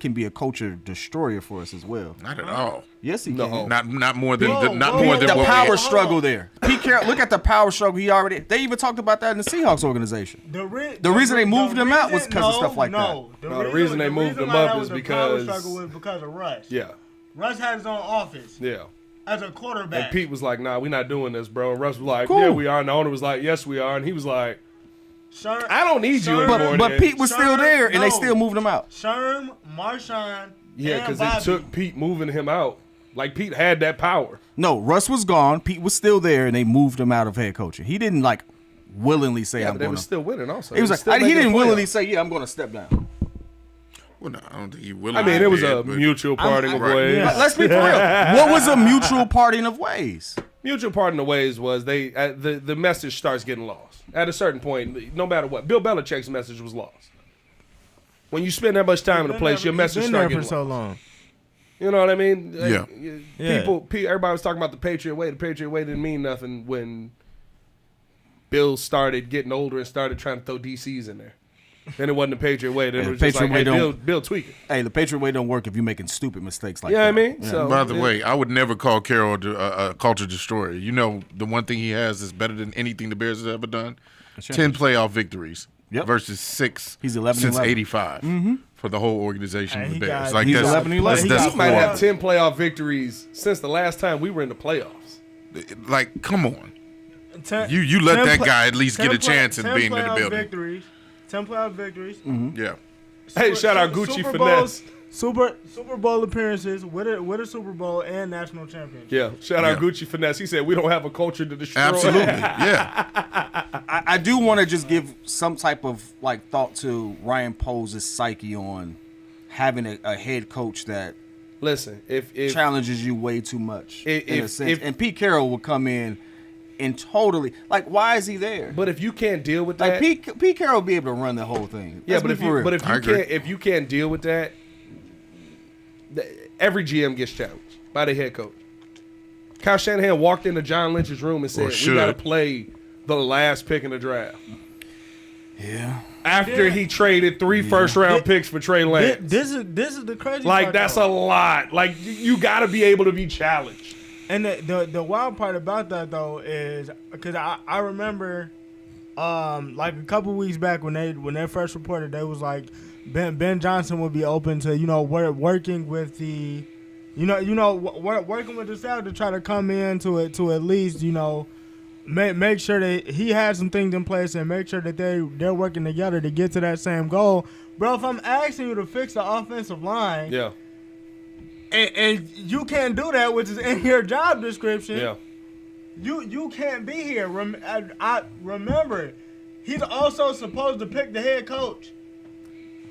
[SPEAKER 2] can be a culture destroyer for us as well.
[SPEAKER 3] Not at all.
[SPEAKER 2] Yes, he can.
[SPEAKER 3] Not more than
[SPEAKER 5] Whoa,
[SPEAKER 3] not
[SPEAKER 5] whoa,
[SPEAKER 3] more than
[SPEAKER 2] The
[SPEAKER 3] what
[SPEAKER 2] power
[SPEAKER 3] we
[SPEAKER 2] struggle there. Pete Carroll, look at the power struggle he already. They even talked about that in the Seahawks organization.
[SPEAKER 5] The
[SPEAKER 2] reason they moved him out was 'cause of stuff like that.
[SPEAKER 1] No, the reason they moved him
[SPEAKER 5] why
[SPEAKER 1] up
[SPEAKER 5] that
[SPEAKER 1] is
[SPEAKER 5] was the power
[SPEAKER 1] because-
[SPEAKER 5] struggle was because of Russ.
[SPEAKER 1] Yeah,
[SPEAKER 5] Russ had his own office
[SPEAKER 1] yeah.
[SPEAKER 5] as a quarterback.
[SPEAKER 1] And Pete was like, "Nah, we're not doing this, bro." And Russ was like,
[SPEAKER 2] Cool.
[SPEAKER 1] "Yeah, we are." And the owner was like, "Yes, we are." And he was like,
[SPEAKER 5] Sherm,
[SPEAKER 1] "I don't need you
[SPEAKER 5] Sherm-
[SPEAKER 1] anymore."
[SPEAKER 2] But
[SPEAKER 1] then.
[SPEAKER 2] Pete was still there, and they
[SPEAKER 5] No.
[SPEAKER 2] still moved him out.
[SPEAKER 5] Sherm, Marshawn,
[SPEAKER 1] Yeah,
[SPEAKER 5] and
[SPEAKER 1] because
[SPEAKER 5] Bobby.
[SPEAKER 1] it took Pete moving him out. Like Pete had that power.
[SPEAKER 2] No, Russ was gone. Pete was still there, and they moved him out of head coaching. He didn't like willingly say,
[SPEAKER 1] Yeah,
[SPEAKER 2] "I'm
[SPEAKER 1] but they
[SPEAKER 2] going
[SPEAKER 1] was
[SPEAKER 2] to."
[SPEAKER 1] still winning. Also,
[SPEAKER 2] He was
[SPEAKER 1] They
[SPEAKER 2] like,
[SPEAKER 1] still
[SPEAKER 2] he
[SPEAKER 1] making
[SPEAKER 2] didn't
[SPEAKER 1] the
[SPEAKER 2] willingly
[SPEAKER 1] playoffs.
[SPEAKER 2] say, "Yeah, I'm going to step down."
[SPEAKER 3] Well, no, I don't think he will.
[SPEAKER 1] I mean, it was a mutual parting of
[SPEAKER 3] right.
[SPEAKER 1] ways.
[SPEAKER 5] Yeah.
[SPEAKER 2] Let's be for real. What was a mutual parting of ways?
[SPEAKER 1] Mutual parting of ways was the message starts getting lost at a certain point. No matter what, Bill Belichick's message was lost. When you spend that much time in a place, your message
[SPEAKER 5] been
[SPEAKER 1] starts
[SPEAKER 5] there
[SPEAKER 1] getting
[SPEAKER 5] for so
[SPEAKER 1] lost.
[SPEAKER 5] long.
[SPEAKER 1] You know what I mean?
[SPEAKER 3] Yeah.
[SPEAKER 1] Everybody was talking about the Patriot way. The Patriot way didn't mean nothing when Bill started getting older and started trying to throw DCs in there. Then it wasn't the Patriot way. Then
[SPEAKER 2] Yeah,
[SPEAKER 1] it was
[SPEAKER 2] the
[SPEAKER 1] just like,
[SPEAKER 2] Patriot
[SPEAKER 1] hey,
[SPEAKER 2] way
[SPEAKER 1] Bill,
[SPEAKER 2] don't-
[SPEAKER 1] Bill tweaking.
[SPEAKER 2] Hey, the Patriot way don't work if you're making stupid mistakes like
[SPEAKER 1] You know
[SPEAKER 2] that.
[SPEAKER 1] what I mean?
[SPEAKER 2] Yeah.
[SPEAKER 1] So,
[SPEAKER 3] By the way, I would never call Carroll a culture destroyer. You know, the one thing he has is better than anything the Bears have ever done. 10 playoff victories
[SPEAKER 2] Yep.
[SPEAKER 3] versus 6
[SPEAKER 2] He's 11
[SPEAKER 3] since
[SPEAKER 2] 11.
[SPEAKER 3] 85 for the whole organization
[SPEAKER 5] Hey,
[SPEAKER 3] of the
[SPEAKER 5] he
[SPEAKER 3] Bears.
[SPEAKER 5] got-
[SPEAKER 3] Like
[SPEAKER 2] he's
[SPEAKER 3] that's
[SPEAKER 2] 11
[SPEAKER 3] that's,
[SPEAKER 5] He
[SPEAKER 3] that's
[SPEAKER 5] got
[SPEAKER 1] he might
[SPEAKER 5] four.
[SPEAKER 1] have 10 playoff victories since the last time we were in the playoffs.
[SPEAKER 3] like, come on.
[SPEAKER 5] 10
[SPEAKER 3] You let
[SPEAKER 5] 10
[SPEAKER 3] that
[SPEAKER 5] play-
[SPEAKER 3] guy at least
[SPEAKER 5] 10
[SPEAKER 3] get a
[SPEAKER 5] play-
[SPEAKER 3] chance in
[SPEAKER 5] 10
[SPEAKER 3] being in the
[SPEAKER 5] playoff
[SPEAKER 3] building.
[SPEAKER 5] Victories, 10 playoff victories.
[SPEAKER 3] Yeah.
[SPEAKER 1] Hey, shout out Gucci
[SPEAKER 5] Super
[SPEAKER 1] Finesse.
[SPEAKER 5] Bowls, Super Bowl appearances with a Super Bowl and national championship.
[SPEAKER 1] Yeah, shout out
[SPEAKER 3] Yeah.
[SPEAKER 1] Gucci Finesse. He said we don't have a culture to destroy.
[SPEAKER 3] Absolutely. Yeah.
[SPEAKER 2] I do want to just give some type of like thought to Ryan Poles' psyche on having a head coach that
[SPEAKER 1] Listen, if
[SPEAKER 2] challenges you way too much in a
[SPEAKER 1] if-
[SPEAKER 2] sense.
[SPEAKER 1] if-
[SPEAKER 2] And Pete Carroll will come in and totally like, why is he there?
[SPEAKER 1] but if you can't deal with
[SPEAKER 2] Like
[SPEAKER 1] that,
[SPEAKER 2] Pete Carroll will be able to run the whole thing.
[SPEAKER 1] yeah,
[SPEAKER 2] Let's
[SPEAKER 1] but
[SPEAKER 2] be
[SPEAKER 1] if
[SPEAKER 2] for
[SPEAKER 1] you
[SPEAKER 2] real.
[SPEAKER 1] but if
[SPEAKER 3] I
[SPEAKER 1] you
[SPEAKER 3] agree.
[SPEAKER 1] can't if you can't deal with that, every GM gets challenged by the head coach. Kyle Shanahan walked into John Lynch's room and said, "We
[SPEAKER 3] should.
[SPEAKER 1] got to play the last pick in the draft."
[SPEAKER 2] yeah.
[SPEAKER 1] After he traded 3 first-round picks for Trey Lance,
[SPEAKER 5] This is the crazy
[SPEAKER 1] like
[SPEAKER 5] part,
[SPEAKER 1] that's a
[SPEAKER 5] though.
[SPEAKER 1] lot. Like you got to be able to be challenged.
[SPEAKER 5] And the wild part about that though is because I remember like a couple weeks back when they first reported they was like Ben Johnson would be open to working with the working with the staff to try to come in to at least make sure that he has some things in place and make sure that they're working together to get to that same goal. Bro, if I'm asking you to fix the offensive line,
[SPEAKER 1] Yeah,
[SPEAKER 5] and you can't do that, which is in your job description.
[SPEAKER 1] yeah.
[SPEAKER 5] You can't be here. I remember, he's also supposed to pick the head coach,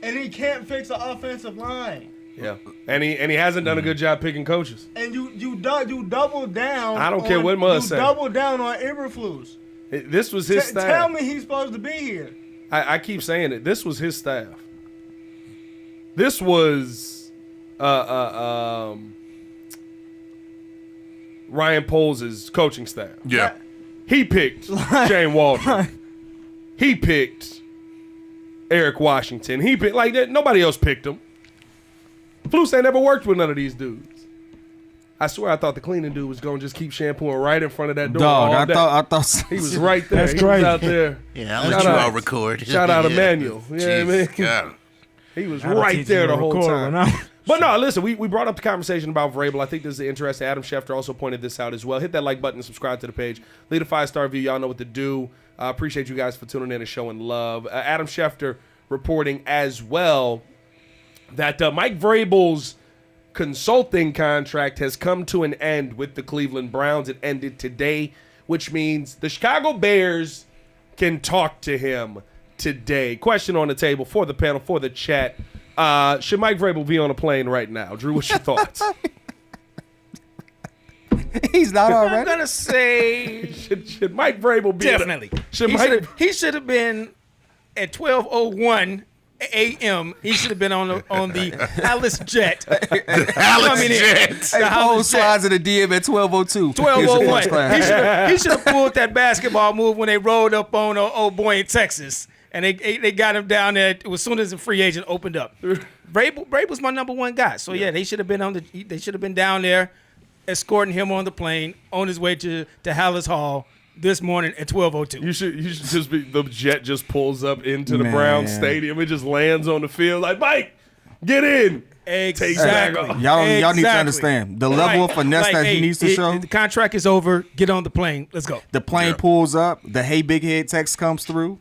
[SPEAKER 5] and he can't fix the offensive line.
[SPEAKER 1] Yeah, and he hasn't done a good job picking coaches.
[SPEAKER 5] And you double down.
[SPEAKER 1] I don't care what Muzz say.
[SPEAKER 5] You double down on Eberflus.
[SPEAKER 1] This was his staff.
[SPEAKER 5] Tell me he's supposed to be here.
[SPEAKER 1] I keep saying it. This was his staff. This was Ryan Poles' coaching staff.
[SPEAKER 3] Yeah.
[SPEAKER 1] He picked Shane Waldron. He picked Eric Washington. He picked like that. Nobody else picked him. Flus ain't never worked with none of these dudes. I swear, I thought the cleaning dude was gonna just keep shampooing right in front of that door.
[SPEAKER 2] Dog,
[SPEAKER 1] all day.
[SPEAKER 2] I thought
[SPEAKER 1] He was right there.
[SPEAKER 5] That's
[SPEAKER 1] He
[SPEAKER 5] crazy.
[SPEAKER 1] was out there.
[SPEAKER 6] Yeah, I'll let you all record.
[SPEAKER 1] Shout out
[SPEAKER 6] Yeah.
[SPEAKER 1] Emmanuel. You know what I mean?
[SPEAKER 3] God.
[SPEAKER 1] He was
[SPEAKER 5] Gotta
[SPEAKER 1] right
[SPEAKER 5] teach
[SPEAKER 1] there
[SPEAKER 5] you to
[SPEAKER 1] the whole
[SPEAKER 5] record
[SPEAKER 1] time.
[SPEAKER 5] when I'm-
[SPEAKER 1] But no, listen, we brought up the conversation about Vrabel. I think this is interesting. Adam Schefter also pointed this out as well. Hit that like button and subscribe to the page. Leave a 5-star review. Y'all know what to do. Appreciate you guys for tuning in and showing love. Adam Schefter reporting as well that Mike Vrabel's consulting contract has come to an end with the Cleveland Browns. It ended today, which means the Chicago Bears can talk to him today. Question on the table for the panel, for the chat. Should Mike Vrabel be on a plane right now? Drew, what's your thoughts?
[SPEAKER 2] he's not
[SPEAKER 4] I'm
[SPEAKER 2] already.
[SPEAKER 4] gonna say
[SPEAKER 1] should Mike Vrabel be
[SPEAKER 4] definitely. He should have been at 12:01 a.m. He should have been on the Alice jet. Coming in.
[SPEAKER 2] Hey,
[SPEAKER 4] The
[SPEAKER 2] Pole
[SPEAKER 4] Alice jet.
[SPEAKER 2] slides in the DM at 12:02.
[SPEAKER 4] 12:01. He should have pulled that basketball move when they rolled up on old boy in Texas, and they got him down there as soon as the free agent opened up. Vrabel's my number one guy. So yeah, they should have been they should have been down there escorting him on the plane on his way to Hallis Hall this morning at 12:02.
[SPEAKER 1] You should just be the jet just pulls up into the
[SPEAKER 2] Man.
[SPEAKER 1] Browns stadium. It just lands on the field like Mike, get in.
[SPEAKER 4] Exactly.
[SPEAKER 2] Y'all need to
[SPEAKER 4] Exactly.
[SPEAKER 2] understand the level of finesse that he needs to show.
[SPEAKER 4] The contract is over. Get on the plane. Let's go.
[SPEAKER 2] The plane pulls up. The "Hey Big Head" text comes through.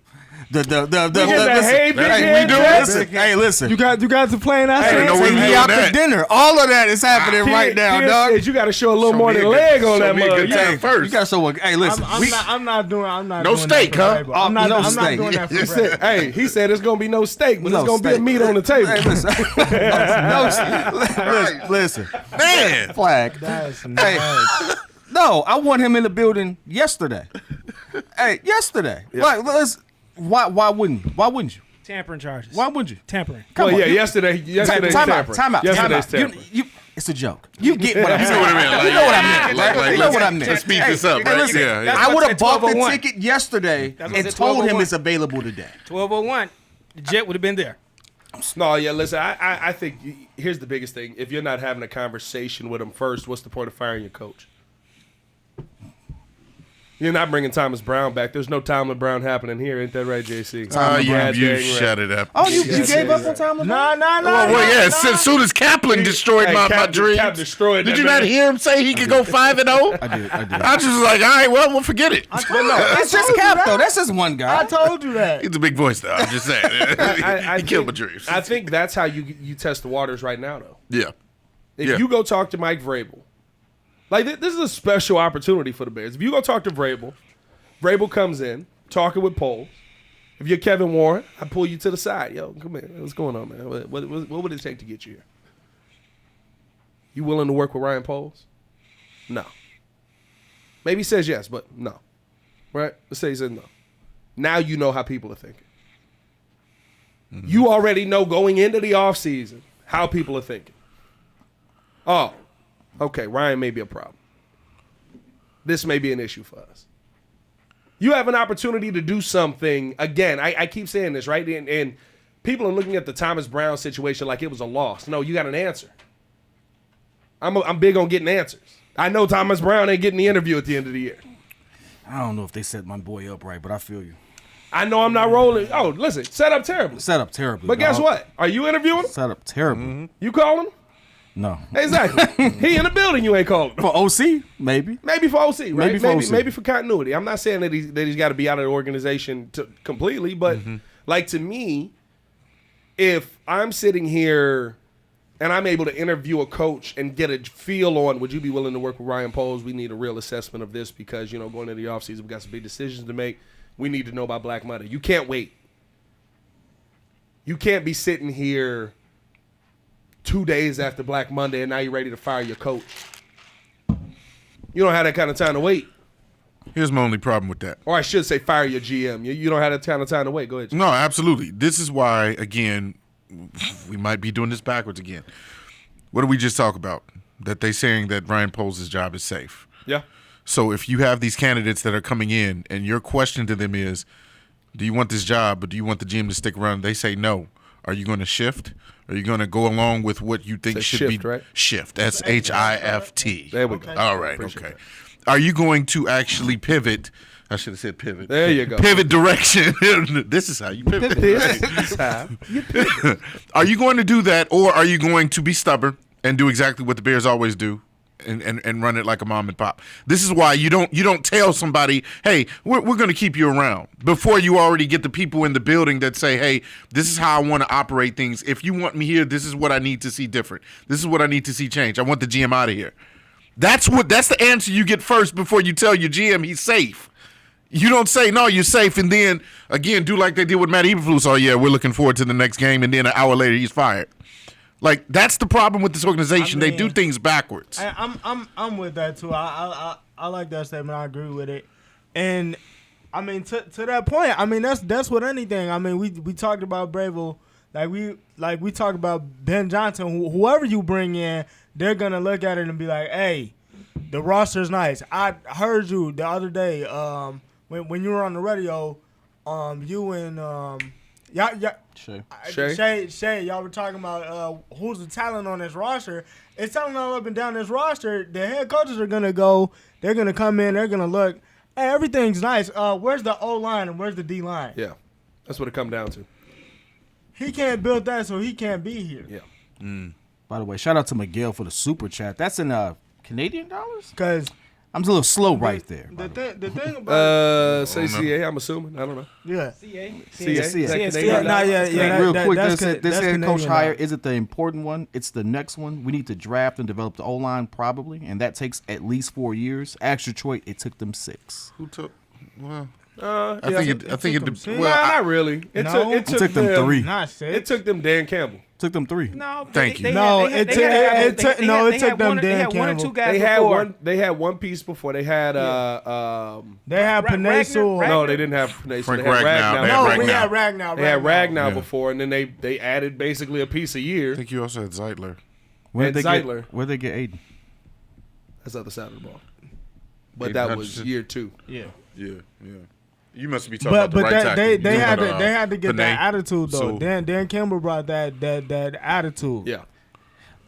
[SPEAKER 2] The
[SPEAKER 1] "Hey, Big Head" text?
[SPEAKER 2] listen.
[SPEAKER 5] You got the plane. I
[SPEAKER 3] I didn't know
[SPEAKER 5] said.
[SPEAKER 3] we
[SPEAKER 2] Take
[SPEAKER 3] was
[SPEAKER 2] me
[SPEAKER 3] doing
[SPEAKER 2] out to
[SPEAKER 3] that.
[SPEAKER 2] dinner. All of that is happening right now, dog.
[SPEAKER 1] You got to show a little
[SPEAKER 3] Show
[SPEAKER 1] more
[SPEAKER 3] me
[SPEAKER 1] than
[SPEAKER 3] a
[SPEAKER 1] a
[SPEAKER 3] good-
[SPEAKER 1] leg on
[SPEAKER 3] show
[SPEAKER 1] that
[SPEAKER 3] me a
[SPEAKER 1] mug.
[SPEAKER 3] good
[SPEAKER 1] Yeah.
[SPEAKER 3] time first.
[SPEAKER 2] You gotta show what? Hey, listen.
[SPEAKER 5] I'm not doing. I'm not.
[SPEAKER 3] No
[SPEAKER 5] doing
[SPEAKER 3] steak,
[SPEAKER 5] that
[SPEAKER 3] huh?
[SPEAKER 5] for Vrabel. I'm not.
[SPEAKER 2] No
[SPEAKER 5] I'm not
[SPEAKER 2] steak.
[SPEAKER 5] doing that for
[SPEAKER 1] He
[SPEAKER 5] Vrabel.
[SPEAKER 1] said, hey, he said it's gonna be no steak, but
[SPEAKER 2] No
[SPEAKER 1] it's gonna be a
[SPEAKER 2] steak.
[SPEAKER 1] meat on the table.
[SPEAKER 2] Hey, listen.
[SPEAKER 3] Man.
[SPEAKER 2] Flag.
[SPEAKER 5] That's
[SPEAKER 2] Hey,
[SPEAKER 5] nice.
[SPEAKER 2] no, I want him in the building yesterday. Hey, yesterday. Like, why wouldn't you?
[SPEAKER 4] Tampering charges.
[SPEAKER 2] Why wouldn't you?
[SPEAKER 4] Tampering.
[SPEAKER 2] Come
[SPEAKER 1] Well,
[SPEAKER 2] on.
[SPEAKER 1] yeah, yesterday's
[SPEAKER 2] Time out.
[SPEAKER 1] tampering.
[SPEAKER 2] Time out.
[SPEAKER 1] Yesterday's
[SPEAKER 2] Time out.
[SPEAKER 1] tampering.
[SPEAKER 2] It's a joke. You get what I'm
[SPEAKER 3] You
[SPEAKER 2] saying.
[SPEAKER 3] know what I mean?
[SPEAKER 2] You know what I meant.
[SPEAKER 3] Like,
[SPEAKER 2] You know what I meant.
[SPEAKER 3] let's speed this up,
[SPEAKER 2] Hey,
[SPEAKER 3] right?
[SPEAKER 2] listen,
[SPEAKER 3] Yeah, yeah.
[SPEAKER 2] I would have
[SPEAKER 4] That's
[SPEAKER 2] bought the
[SPEAKER 4] 12:01.
[SPEAKER 2] ticket yesterday
[SPEAKER 4] That's what's
[SPEAKER 2] and
[SPEAKER 4] at
[SPEAKER 2] told him
[SPEAKER 4] 12:01.
[SPEAKER 2] it's available today.
[SPEAKER 4] 12:01. The jet would have been there.
[SPEAKER 1] No, yeah, listen, I think here's the biggest thing. If you're not having a conversation with him first, what's the point of firing your coach? You're not bringing Thomas Brown back. There's no Thomas Brown happening here. Ain't that right, JC?
[SPEAKER 3] You
[SPEAKER 1] Brad dang right.
[SPEAKER 3] shut it up.
[SPEAKER 2] Oh, you
[SPEAKER 1] Yes,
[SPEAKER 2] gave
[SPEAKER 1] yes,
[SPEAKER 2] up on Tomlin?
[SPEAKER 5] No.
[SPEAKER 3] Well, yeah, as soon as Kaplan destroyed
[SPEAKER 1] Hey,
[SPEAKER 3] my
[SPEAKER 1] Cap
[SPEAKER 3] dreams.
[SPEAKER 1] destroyed
[SPEAKER 3] Did
[SPEAKER 1] that
[SPEAKER 3] you not
[SPEAKER 1] man.
[SPEAKER 3] hear him say he could go 5-0?
[SPEAKER 2] I did.
[SPEAKER 3] I just was like, all right, well, we'll forget it.
[SPEAKER 2] It's just Cap, though. That's just one guy.
[SPEAKER 5] I told you that.
[SPEAKER 3] He's a big voice, though. I'm just saying.
[SPEAKER 1] I
[SPEAKER 3] he killed my
[SPEAKER 1] think-
[SPEAKER 3] dreams.
[SPEAKER 1] I think that's how you test the waters right now, though.
[SPEAKER 3] Yeah.
[SPEAKER 1] If
[SPEAKER 3] Yeah.
[SPEAKER 1] you go talk to Mike Vrabel, like this is a special opportunity for the Bears. If you go talk to Vrabel, Vrabel comes in talking with Poles. If you're Kevin Warren, I pull you to the side. Yo, come here. What's going on, man? What would it take to get you here? You willing to work with Ryan Poles? No. Maybe he says yes, but no. Right? Let's say he says no. Now you know how people are thinking. You already know going into the offseason how people are thinking. Oh, okay, Ryan may be a problem. This may be an issue for us. You have an opportunity to do something. Again, I keep saying this, right? And people are looking at the Thomas Brown situation like it was a loss. No, you got an answer. I'm big on getting answers. I know Thomas Brown ain't getting the interview at the end of the year.
[SPEAKER 2] I don't know if they set my boy up right, but I feel you.
[SPEAKER 1] I know I'm not rolling. Oh, listen, set up terribly.
[SPEAKER 2] Set up terribly.
[SPEAKER 1] But guess
[SPEAKER 2] dog.
[SPEAKER 1] what? Are you interviewing?
[SPEAKER 2] Set up terribly.
[SPEAKER 1] You calling him?
[SPEAKER 2] No.
[SPEAKER 1] Exactly. He in the building, you ain't calling him.
[SPEAKER 2] For OC, maybe.
[SPEAKER 1] Maybe for OC, right?
[SPEAKER 2] Maybe for OC.
[SPEAKER 1] Maybe for continuity. I'm not saying that he's got to be out of the organization completely, but like to me, if I'm sitting here and I'm able to interview a coach and get a feel on, would you be willing to work with Ryan Poles? We need a real assessment of this because, you know, going into the offseason, we've got some big decisions to make. We need to know about Black Monday. You can't wait. You can't be sitting here 2 days after Black Monday and now you're ready to fire your coach. You don't have that kind of time to wait.
[SPEAKER 3] Here's my only problem with that.
[SPEAKER 1] Or I should say fire your GM. You don't have that kind of time to wait. Go ahead.
[SPEAKER 3] No, absolutely. This is why, again, we might be doing this backwards again. What did we just talk about? That they saying that Ryan Poles' job is safe.
[SPEAKER 1] Yeah.
[SPEAKER 3] So if you have these candidates that are coming in and your question to them is, do you want this job, but do you want the GM to stick around? They say no. Are you going to shift? Are you going to go along with what you think should
[SPEAKER 1] shift,
[SPEAKER 3] be?
[SPEAKER 1] Right?
[SPEAKER 3] Shift. SHIFT.
[SPEAKER 1] There we go.
[SPEAKER 3] All right.
[SPEAKER 1] Appreciate
[SPEAKER 3] Okay. Are you going to actually pivot? I should have said pivot.
[SPEAKER 1] There you go.
[SPEAKER 3] Pivot direction. This is how you pivot.
[SPEAKER 1] This is how you pivot.
[SPEAKER 3] Are you going to do that, or are you going to be stubborn and do exactly what the Bears always do, and run it like a mom and pop? This is why you don't tell somebody, hey, we're going to keep you around before you already get the people in the building that say, hey, this is how I want to operate things. If you want me here, this is what I need to see different. This is what I need to see change. I want the GM out of here. That's the answer you get first before you tell your GM he's safe. You don't say, no, you're safe, and then, again, do like they did with Matt Eberflus. Oh, yeah, we're looking forward to the next game, and then an hour later he's fired. Like, that's the problem with this organization. They do things backwards.
[SPEAKER 5] I'm with that, too. I like that statement. I agree with it. And, I mean, to that point, I mean, that's with anything. I mean, we talked about Vrabel. Like we talked about Ben Johnson. Whoever you bring in, they're going to look at it and be like, hey, the roster's nice. I heard you the other day, when you were on the radio, you and Shay, y'all were talking about who's the talent on this roster. It's talent all up and down this roster. The head coaches are gonna go. They're gonna come in. They're gonna look. Hey, everything's nice. Where's the O line and where's the D line?
[SPEAKER 1] Yeah, that's what it come down to.
[SPEAKER 5] He can't build that, so he can't be here.
[SPEAKER 1] Yeah.
[SPEAKER 2] By the way, shout out to Miguel for the super chat. That's in Canadian dollars?
[SPEAKER 5] Because
[SPEAKER 2] I'm a little slow right there.
[SPEAKER 5] the thing about
[SPEAKER 1] Say CA, I'm assuming. I don't know.
[SPEAKER 5] yeah.
[SPEAKER 1] CA.
[SPEAKER 2] CA.
[SPEAKER 1] Is that
[SPEAKER 4] CA.
[SPEAKER 1] Canadian?
[SPEAKER 5] Yeah,
[SPEAKER 2] Real
[SPEAKER 5] that-
[SPEAKER 2] quick,
[SPEAKER 5] that's
[SPEAKER 2] this
[SPEAKER 5] that's
[SPEAKER 2] head coach
[SPEAKER 5] Canadian
[SPEAKER 2] hire
[SPEAKER 5] now.
[SPEAKER 2] isn't the important one. It's the next one. We need to draft and develop the O-line probably, and that takes at least 4 years. Ask Detroit, it took them 6.
[SPEAKER 3] Who took? Well,
[SPEAKER 1] Yeah.
[SPEAKER 3] I think it.
[SPEAKER 5] some-
[SPEAKER 3] Well,
[SPEAKER 1] Nah, not really. It
[SPEAKER 5] No.
[SPEAKER 1] took
[SPEAKER 2] them 3.
[SPEAKER 5] Not six.
[SPEAKER 1] It took them Dan Campbell.
[SPEAKER 2] Took them 3.
[SPEAKER 4] No,
[SPEAKER 3] Thank you.
[SPEAKER 5] It took them
[SPEAKER 4] They
[SPEAKER 5] Dan
[SPEAKER 4] had one or
[SPEAKER 5] Campbell.
[SPEAKER 4] two guys
[SPEAKER 1] They had
[SPEAKER 4] before.
[SPEAKER 1] one. They had one piece before. They had
[SPEAKER 5] They had Panay Sewell.
[SPEAKER 4] Ragnar-
[SPEAKER 1] no, they didn't have Panay.
[SPEAKER 3] Frank
[SPEAKER 1] They had
[SPEAKER 3] Ragnow. They had
[SPEAKER 5] No,
[SPEAKER 3] Ragnow.
[SPEAKER 5] we had Ragnow.
[SPEAKER 1] They had Ragnow
[SPEAKER 3] Yeah.
[SPEAKER 1] before, and then they added basically a piece a year.
[SPEAKER 3] I think you also had Zeitler.
[SPEAKER 2] Where
[SPEAKER 1] And
[SPEAKER 2] did
[SPEAKER 1] Zeitler.
[SPEAKER 2] Where'd they get Aiden?
[SPEAKER 1] That's the other side of the ball. But
[SPEAKER 3] Aiden
[SPEAKER 1] that was
[SPEAKER 3] Hutchinson.
[SPEAKER 1] year 2.
[SPEAKER 5] Yeah.
[SPEAKER 3] Yeah. You must be talking
[SPEAKER 5] But
[SPEAKER 3] about the right tackle.
[SPEAKER 5] they
[SPEAKER 3] You
[SPEAKER 5] had
[SPEAKER 3] talking
[SPEAKER 5] to
[SPEAKER 3] about,
[SPEAKER 5] they had to get
[SPEAKER 3] Panay.
[SPEAKER 5] that attitude though.
[SPEAKER 3] So-
[SPEAKER 5] Dan Campbell brought that attitude.
[SPEAKER 1] Yeah.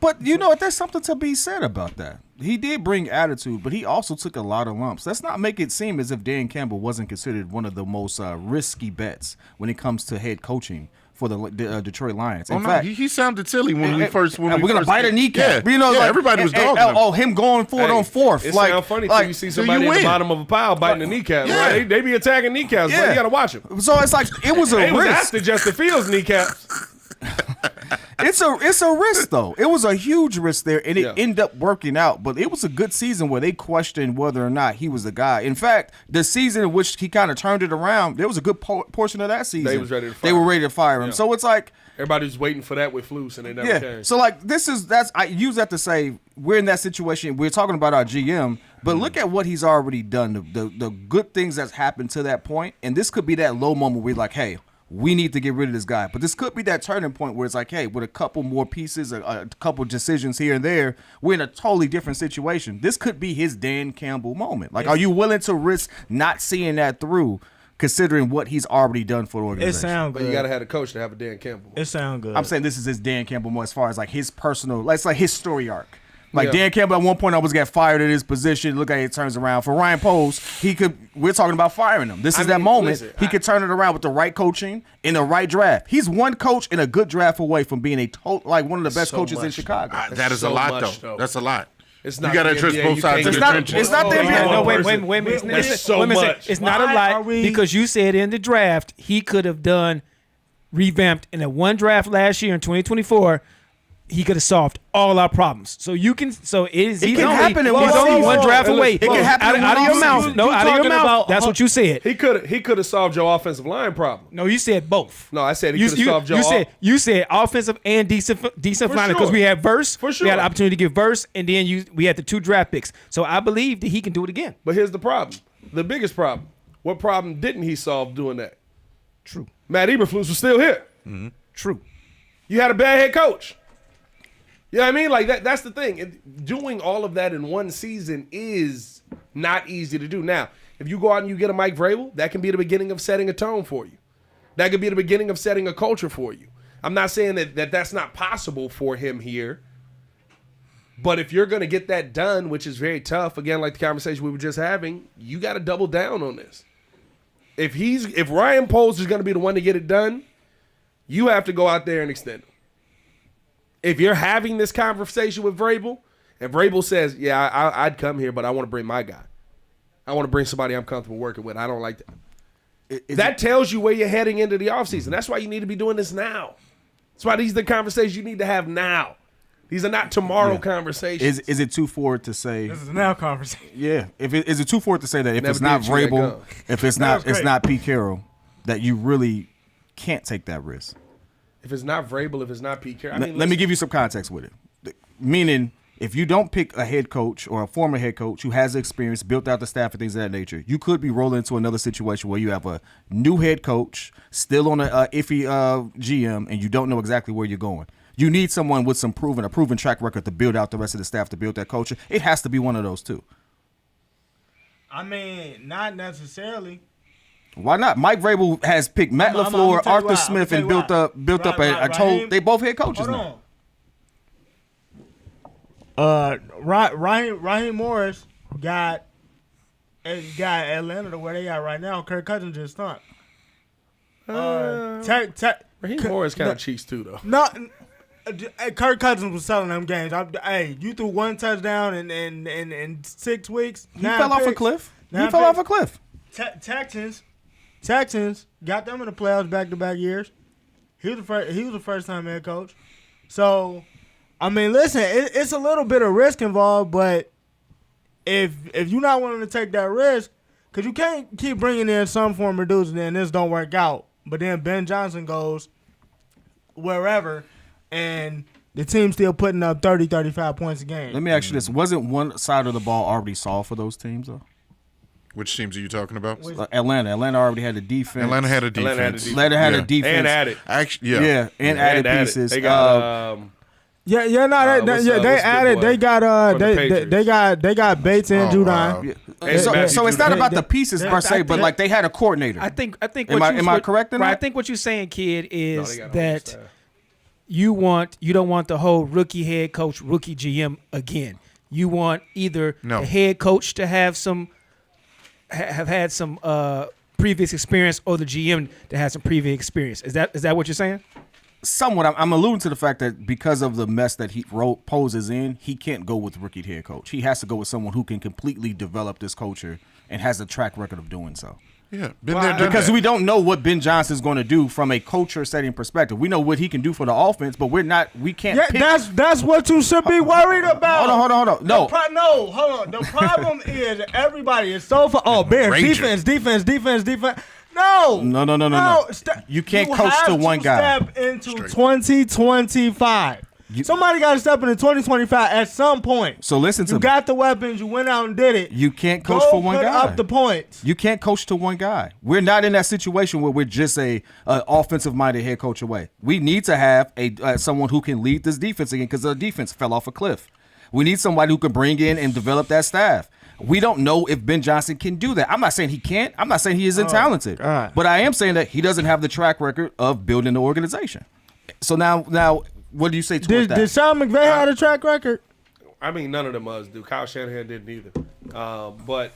[SPEAKER 2] But you know what? There's something to be said about that. He did bring attitude, but he also took a lot of lumps. Let's not make it seem as if Dan Campbell wasn't considered one of the most risky bets when it comes to head coaching for the Detroit Lions. In
[SPEAKER 3] Oh, no,
[SPEAKER 2] fact,
[SPEAKER 3] he sounded silly when we first. When
[SPEAKER 2] we're
[SPEAKER 3] we
[SPEAKER 2] gonna
[SPEAKER 3] first
[SPEAKER 2] bite a kneecap. You know, like,
[SPEAKER 3] everybody was
[SPEAKER 2] and-
[SPEAKER 3] dogging him.
[SPEAKER 2] Oh, him going for it
[SPEAKER 1] Hey,
[SPEAKER 2] on 4th.
[SPEAKER 1] It
[SPEAKER 2] like,
[SPEAKER 1] sounds funny
[SPEAKER 2] like,
[SPEAKER 1] till you see
[SPEAKER 3] so
[SPEAKER 1] somebody
[SPEAKER 3] you
[SPEAKER 1] at the
[SPEAKER 3] win.
[SPEAKER 1] bottom of a pile biting the kneecaps.
[SPEAKER 3] Yeah.
[SPEAKER 1] Right? They be attacking kneecaps, but
[SPEAKER 2] Yeah.
[SPEAKER 1] you got to watch them.
[SPEAKER 2] So it's like it was a
[SPEAKER 1] They was
[SPEAKER 2] risk.
[SPEAKER 1] after Justin Fields' kneecaps.
[SPEAKER 2] It's a risk though. It was a huge risk there, and it
[SPEAKER 1] Yeah.
[SPEAKER 2] ended up working out. But it was a good season where they questioned whether or not he was the guy. In fact, the season in which he kind of turned it around, there was a good portion of that season.
[SPEAKER 1] They was ready to fire
[SPEAKER 2] They were ready to fire him.
[SPEAKER 1] Yeah.
[SPEAKER 2] So it's like,
[SPEAKER 1] Everybody was waiting for that with Flus, and they never
[SPEAKER 2] yeah.
[SPEAKER 1] came.
[SPEAKER 2] So like I use that to say we're in that situation. We're talking about our GM, but look at what he's already done. The good things that's happened to that point, and this could be that low moment where you're like, hey, we need to get rid of this guy. But this could be that turning point where it's like, hey, with a couple more pieces, a couple decisions here and there, we're in a totally different situation. This could be his Dan Campbell moment. Like, are you willing to risk not seeing that through, considering what he's already done for the
[SPEAKER 5] It
[SPEAKER 2] organization?
[SPEAKER 5] sound
[SPEAKER 1] But
[SPEAKER 5] good.
[SPEAKER 1] you got to have a coach to have a Dan Campbell.
[SPEAKER 5] It sound good.
[SPEAKER 2] I'm saying this is his Dan Campbell more as far as like his personal, like, it's like his story arc. Like
[SPEAKER 1] Yeah.
[SPEAKER 2] Dan Campbell at one point almost got fired at his position. Look how he turns around. For Ryan Poles, we're talking about firing him. This is that
[SPEAKER 1] mean,
[SPEAKER 2] moment.
[SPEAKER 1] listen,
[SPEAKER 2] He could turn it around with the right coaching in the right draft. He's one coach in a good draft away from being like one of the best
[SPEAKER 1] So
[SPEAKER 2] coaches in
[SPEAKER 1] much.
[SPEAKER 2] Chicago.
[SPEAKER 3] That is
[SPEAKER 1] so
[SPEAKER 3] a lot,
[SPEAKER 1] much,
[SPEAKER 3] though.
[SPEAKER 1] though.
[SPEAKER 3] That's a lot.
[SPEAKER 1] It's
[SPEAKER 3] You
[SPEAKER 1] not
[SPEAKER 3] got to
[SPEAKER 1] the
[SPEAKER 3] address
[SPEAKER 1] NBA.
[SPEAKER 3] both
[SPEAKER 1] You
[SPEAKER 3] sides
[SPEAKER 1] can't
[SPEAKER 3] of the
[SPEAKER 1] just-
[SPEAKER 3] trenches.
[SPEAKER 2] it's not the NBA.
[SPEAKER 4] No, wait a
[SPEAKER 1] person.
[SPEAKER 4] minute.
[SPEAKER 1] It's so much.
[SPEAKER 4] It's not a
[SPEAKER 5] Why
[SPEAKER 4] lie
[SPEAKER 5] are we-
[SPEAKER 4] because you said in the draft he could have done revamped in a one draft last year in 2024. He could have solved all our problems. So you can. So it is.
[SPEAKER 2] It
[SPEAKER 4] he's
[SPEAKER 2] can
[SPEAKER 4] only,
[SPEAKER 2] happen in
[SPEAKER 4] he's
[SPEAKER 2] one
[SPEAKER 4] only
[SPEAKER 2] season.
[SPEAKER 4] one draft
[SPEAKER 1] Hey,
[SPEAKER 4] away.
[SPEAKER 1] listen, it can
[SPEAKER 2] happen in
[SPEAKER 4] out of
[SPEAKER 2] one
[SPEAKER 4] your
[SPEAKER 2] season.
[SPEAKER 4] mouth. No,
[SPEAKER 5] You
[SPEAKER 4] out of your
[SPEAKER 5] talking
[SPEAKER 4] mouth.
[SPEAKER 5] about-
[SPEAKER 4] That's what you said.
[SPEAKER 1] He could have solved your offensive line problem.
[SPEAKER 4] No, you said both.
[SPEAKER 1] No, I said he could have solved your
[SPEAKER 4] you said offensive and decent
[SPEAKER 1] For
[SPEAKER 4] line because
[SPEAKER 1] sure.
[SPEAKER 4] we had Verse.
[SPEAKER 1] For
[SPEAKER 4] We
[SPEAKER 1] sure.
[SPEAKER 4] had the opportunity to get Verse, and then we had the 2 draft picks. So I believe that he can do it again.
[SPEAKER 1] But here's the problem. The biggest problem. What problem didn't he solve doing that?
[SPEAKER 4] True.
[SPEAKER 1] Matt Eberflus was still here.
[SPEAKER 4] True.
[SPEAKER 1] You had a bad head coach. You know what I mean? Like that's the thing. Doing all of that in one season is Not easy to do. Now, if you go out and you get a Mike Vrabel, that can be the beginning of setting a tone for you. That could be the beginning of setting a culture for you. I'm not saying that that's not possible for him here. But if you're going to get that done, which is very tough, again, like the conversation we were just having, you got to double down on this. If Ryan Poles is going to be the one to get it done, you have to go out there and extend him. If you're having this conversation with Vrabel, and Vrabel says, yeah, I'd come here, but I want to bring my guy. I want to bring somebody I'm comfortable working with. I don't like that. That tells you where you're heading into the offseason. That's why you need to be doing this now. That's why these are the conversations you need to have now. These are not tomorrow conversations.
[SPEAKER 2] Is it too forward to say?
[SPEAKER 5] This is now conversation.
[SPEAKER 2] Yeah. Is it too forward to say that if
[SPEAKER 1] Never
[SPEAKER 2] it's not
[SPEAKER 1] did chew that
[SPEAKER 2] Vrabel,
[SPEAKER 1] gum.
[SPEAKER 2] if it's not Pete Carroll, that you really can't take that risk?
[SPEAKER 1] If it's not Vrabel, if it's not Pete Carroll.
[SPEAKER 2] Let me give you some context with it. Meaning, if you don't pick a head coach or a former head coach who has experience, built out the staff and things of that nature, you could be rolling into another situation where you have a new head coach still on a iffy GM, and you don't know exactly where you're going. You need someone with a proven track record to build out the rest of the staff, to build that culture. It has to be one of those two.
[SPEAKER 5] I mean, not necessarily.
[SPEAKER 2] Why not? Mike Vrabel has picked Matt
[SPEAKER 5] I'm
[SPEAKER 2] LaFleur,
[SPEAKER 5] tell you
[SPEAKER 2] Arthur
[SPEAKER 5] why.
[SPEAKER 2] Smith,
[SPEAKER 5] I'm
[SPEAKER 2] and
[SPEAKER 5] tell you
[SPEAKER 2] built up a whole.
[SPEAKER 5] Raheem-
[SPEAKER 2] They both head coaches
[SPEAKER 5] Hold
[SPEAKER 2] now.
[SPEAKER 5] on. Raheem Morris got Atlanta to where they at right now. Kirk Cousins just stumped.
[SPEAKER 1] Raheem Morris kind of cheats too, though.
[SPEAKER 5] No, Kirk Cousins was selling them games. You threw one touchdown in 6 weeks.
[SPEAKER 2] He fell off a cliff. He fell off a cliff.
[SPEAKER 5] Texans got them in the playoffs back-to-back years. He was the first time head coach. So, I mean, listen, it's a little bit of risk involved, but if you're not willing to take that risk, because you can't keep bringing in some former dudes and then this don't work out. But then Ben Johnson goes wherever, and the team's still putting up 30, 35 points a game.
[SPEAKER 2] Let me ask you this: wasn't one side of the ball already solved for those teams though?
[SPEAKER 3] Which teams are you talking about?
[SPEAKER 2] Atlanta. Atlanta already had a defense.
[SPEAKER 3] Atlanta had a defense.
[SPEAKER 2] Atlanta had a defense.
[SPEAKER 1] And added.
[SPEAKER 3] Actually,
[SPEAKER 2] Yeah, and added pieces.
[SPEAKER 1] They got
[SPEAKER 5] They added.
[SPEAKER 1] what's the
[SPEAKER 5] They got
[SPEAKER 1] for the Patriots?
[SPEAKER 5] they got Bates and Judon.
[SPEAKER 2] Yeah.
[SPEAKER 1] And
[SPEAKER 2] So
[SPEAKER 1] Matthew
[SPEAKER 2] it's not
[SPEAKER 1] Judon.
[SPEAKER 2] about the pieces per se, but like they had a coordinator.
[SPEAKER 4] I think.
[SPEAKER 2] Am I correct in
[SPEAKER 4] right,
[SPEAKER 2] that?
[SPEAKER 4] I think what you're saying, kid,
[SPEAKER 1] No,
[SPEAKER 4] is
[SPEAKER 1] they got a whole
[SPEAKER 4] that
[SPEAKER 1] staff.
[SPEAKER 4] you don't want the whole rookie head coach, rookie GM again. You want either
[SPEAKER 3] No.
[SPEAKER 4] the head coach to have had some previous experience, or the GM to have some previous experience. Is that what you're saying?
[SPEAKER 2] Somewhat. I'm alluding to the fact that because of the mess that he poses in, he can't go with rookie head coach. He has to go with someone who can completely develop this culture and has a track record of doing so.
[SPEAKER 3] yeah, been there, done
[SPEAKER 2] Because
[SPEAKER 3] that.
[SPEAKER 2] we don't know what Ben Johnson is going to do from a culture setting perspective. We know what he can do for the offense, but we can't
[SPEAKER 5] Yeah,
[SPEAKER 2] pick.
[SPEAKER 5] that's what you should be worried about.
[SPEAKER 2] Hold on. No.
[SPEAKER 5] Hold on. The problem is everybody is so Bears
[SPEAKER 3] Ranger.
[SPEAKER 5] defense. No.
[SPEAKER 2] You can't coach to one guy.
[SPEAKER 5] Step into
[SPEAKER 3] Straight.
[SPEAKER 5] 2025. Somebody got to step into 2025 at some point.
[SPEAKER 2] So listen to
[SPEAKER 5] You
[SPEAKER 2] me.
[SPEAKER 5] got the weapons. You went out and did it.
[SPEAKER 2] You can't coach
[SPEAKER 5] Go
[SPEAKER 2] for one
[SPEAKER 5] put
[SPEAKER 2] guy.
[SPEAKER 5] up the points.
[SPEAKER 2] You can't coach to one guy. We're not in that situation where we're just a offensive-minded head coach away. We need to have someone who can lead this defense again because the defense fell off a cliff. We need somebody who can bring in and develop that staff. We don't know if Ben Johnson can do that. I'm not saying he can't. I'm not saying he isn't talented.
[SPEAKER 5] right.
[SPEAKER 2] But I am saying that he doesn't have the track record of building the organization. So now, what do you say towards
[SPEAKER 5] Did
[SPEAKER 2] that?
[SPEAKER 5] Sean McVay have a track record?
[SPEAKER 1] I mean, none of them us do. Kyle Shanahan didn't either. But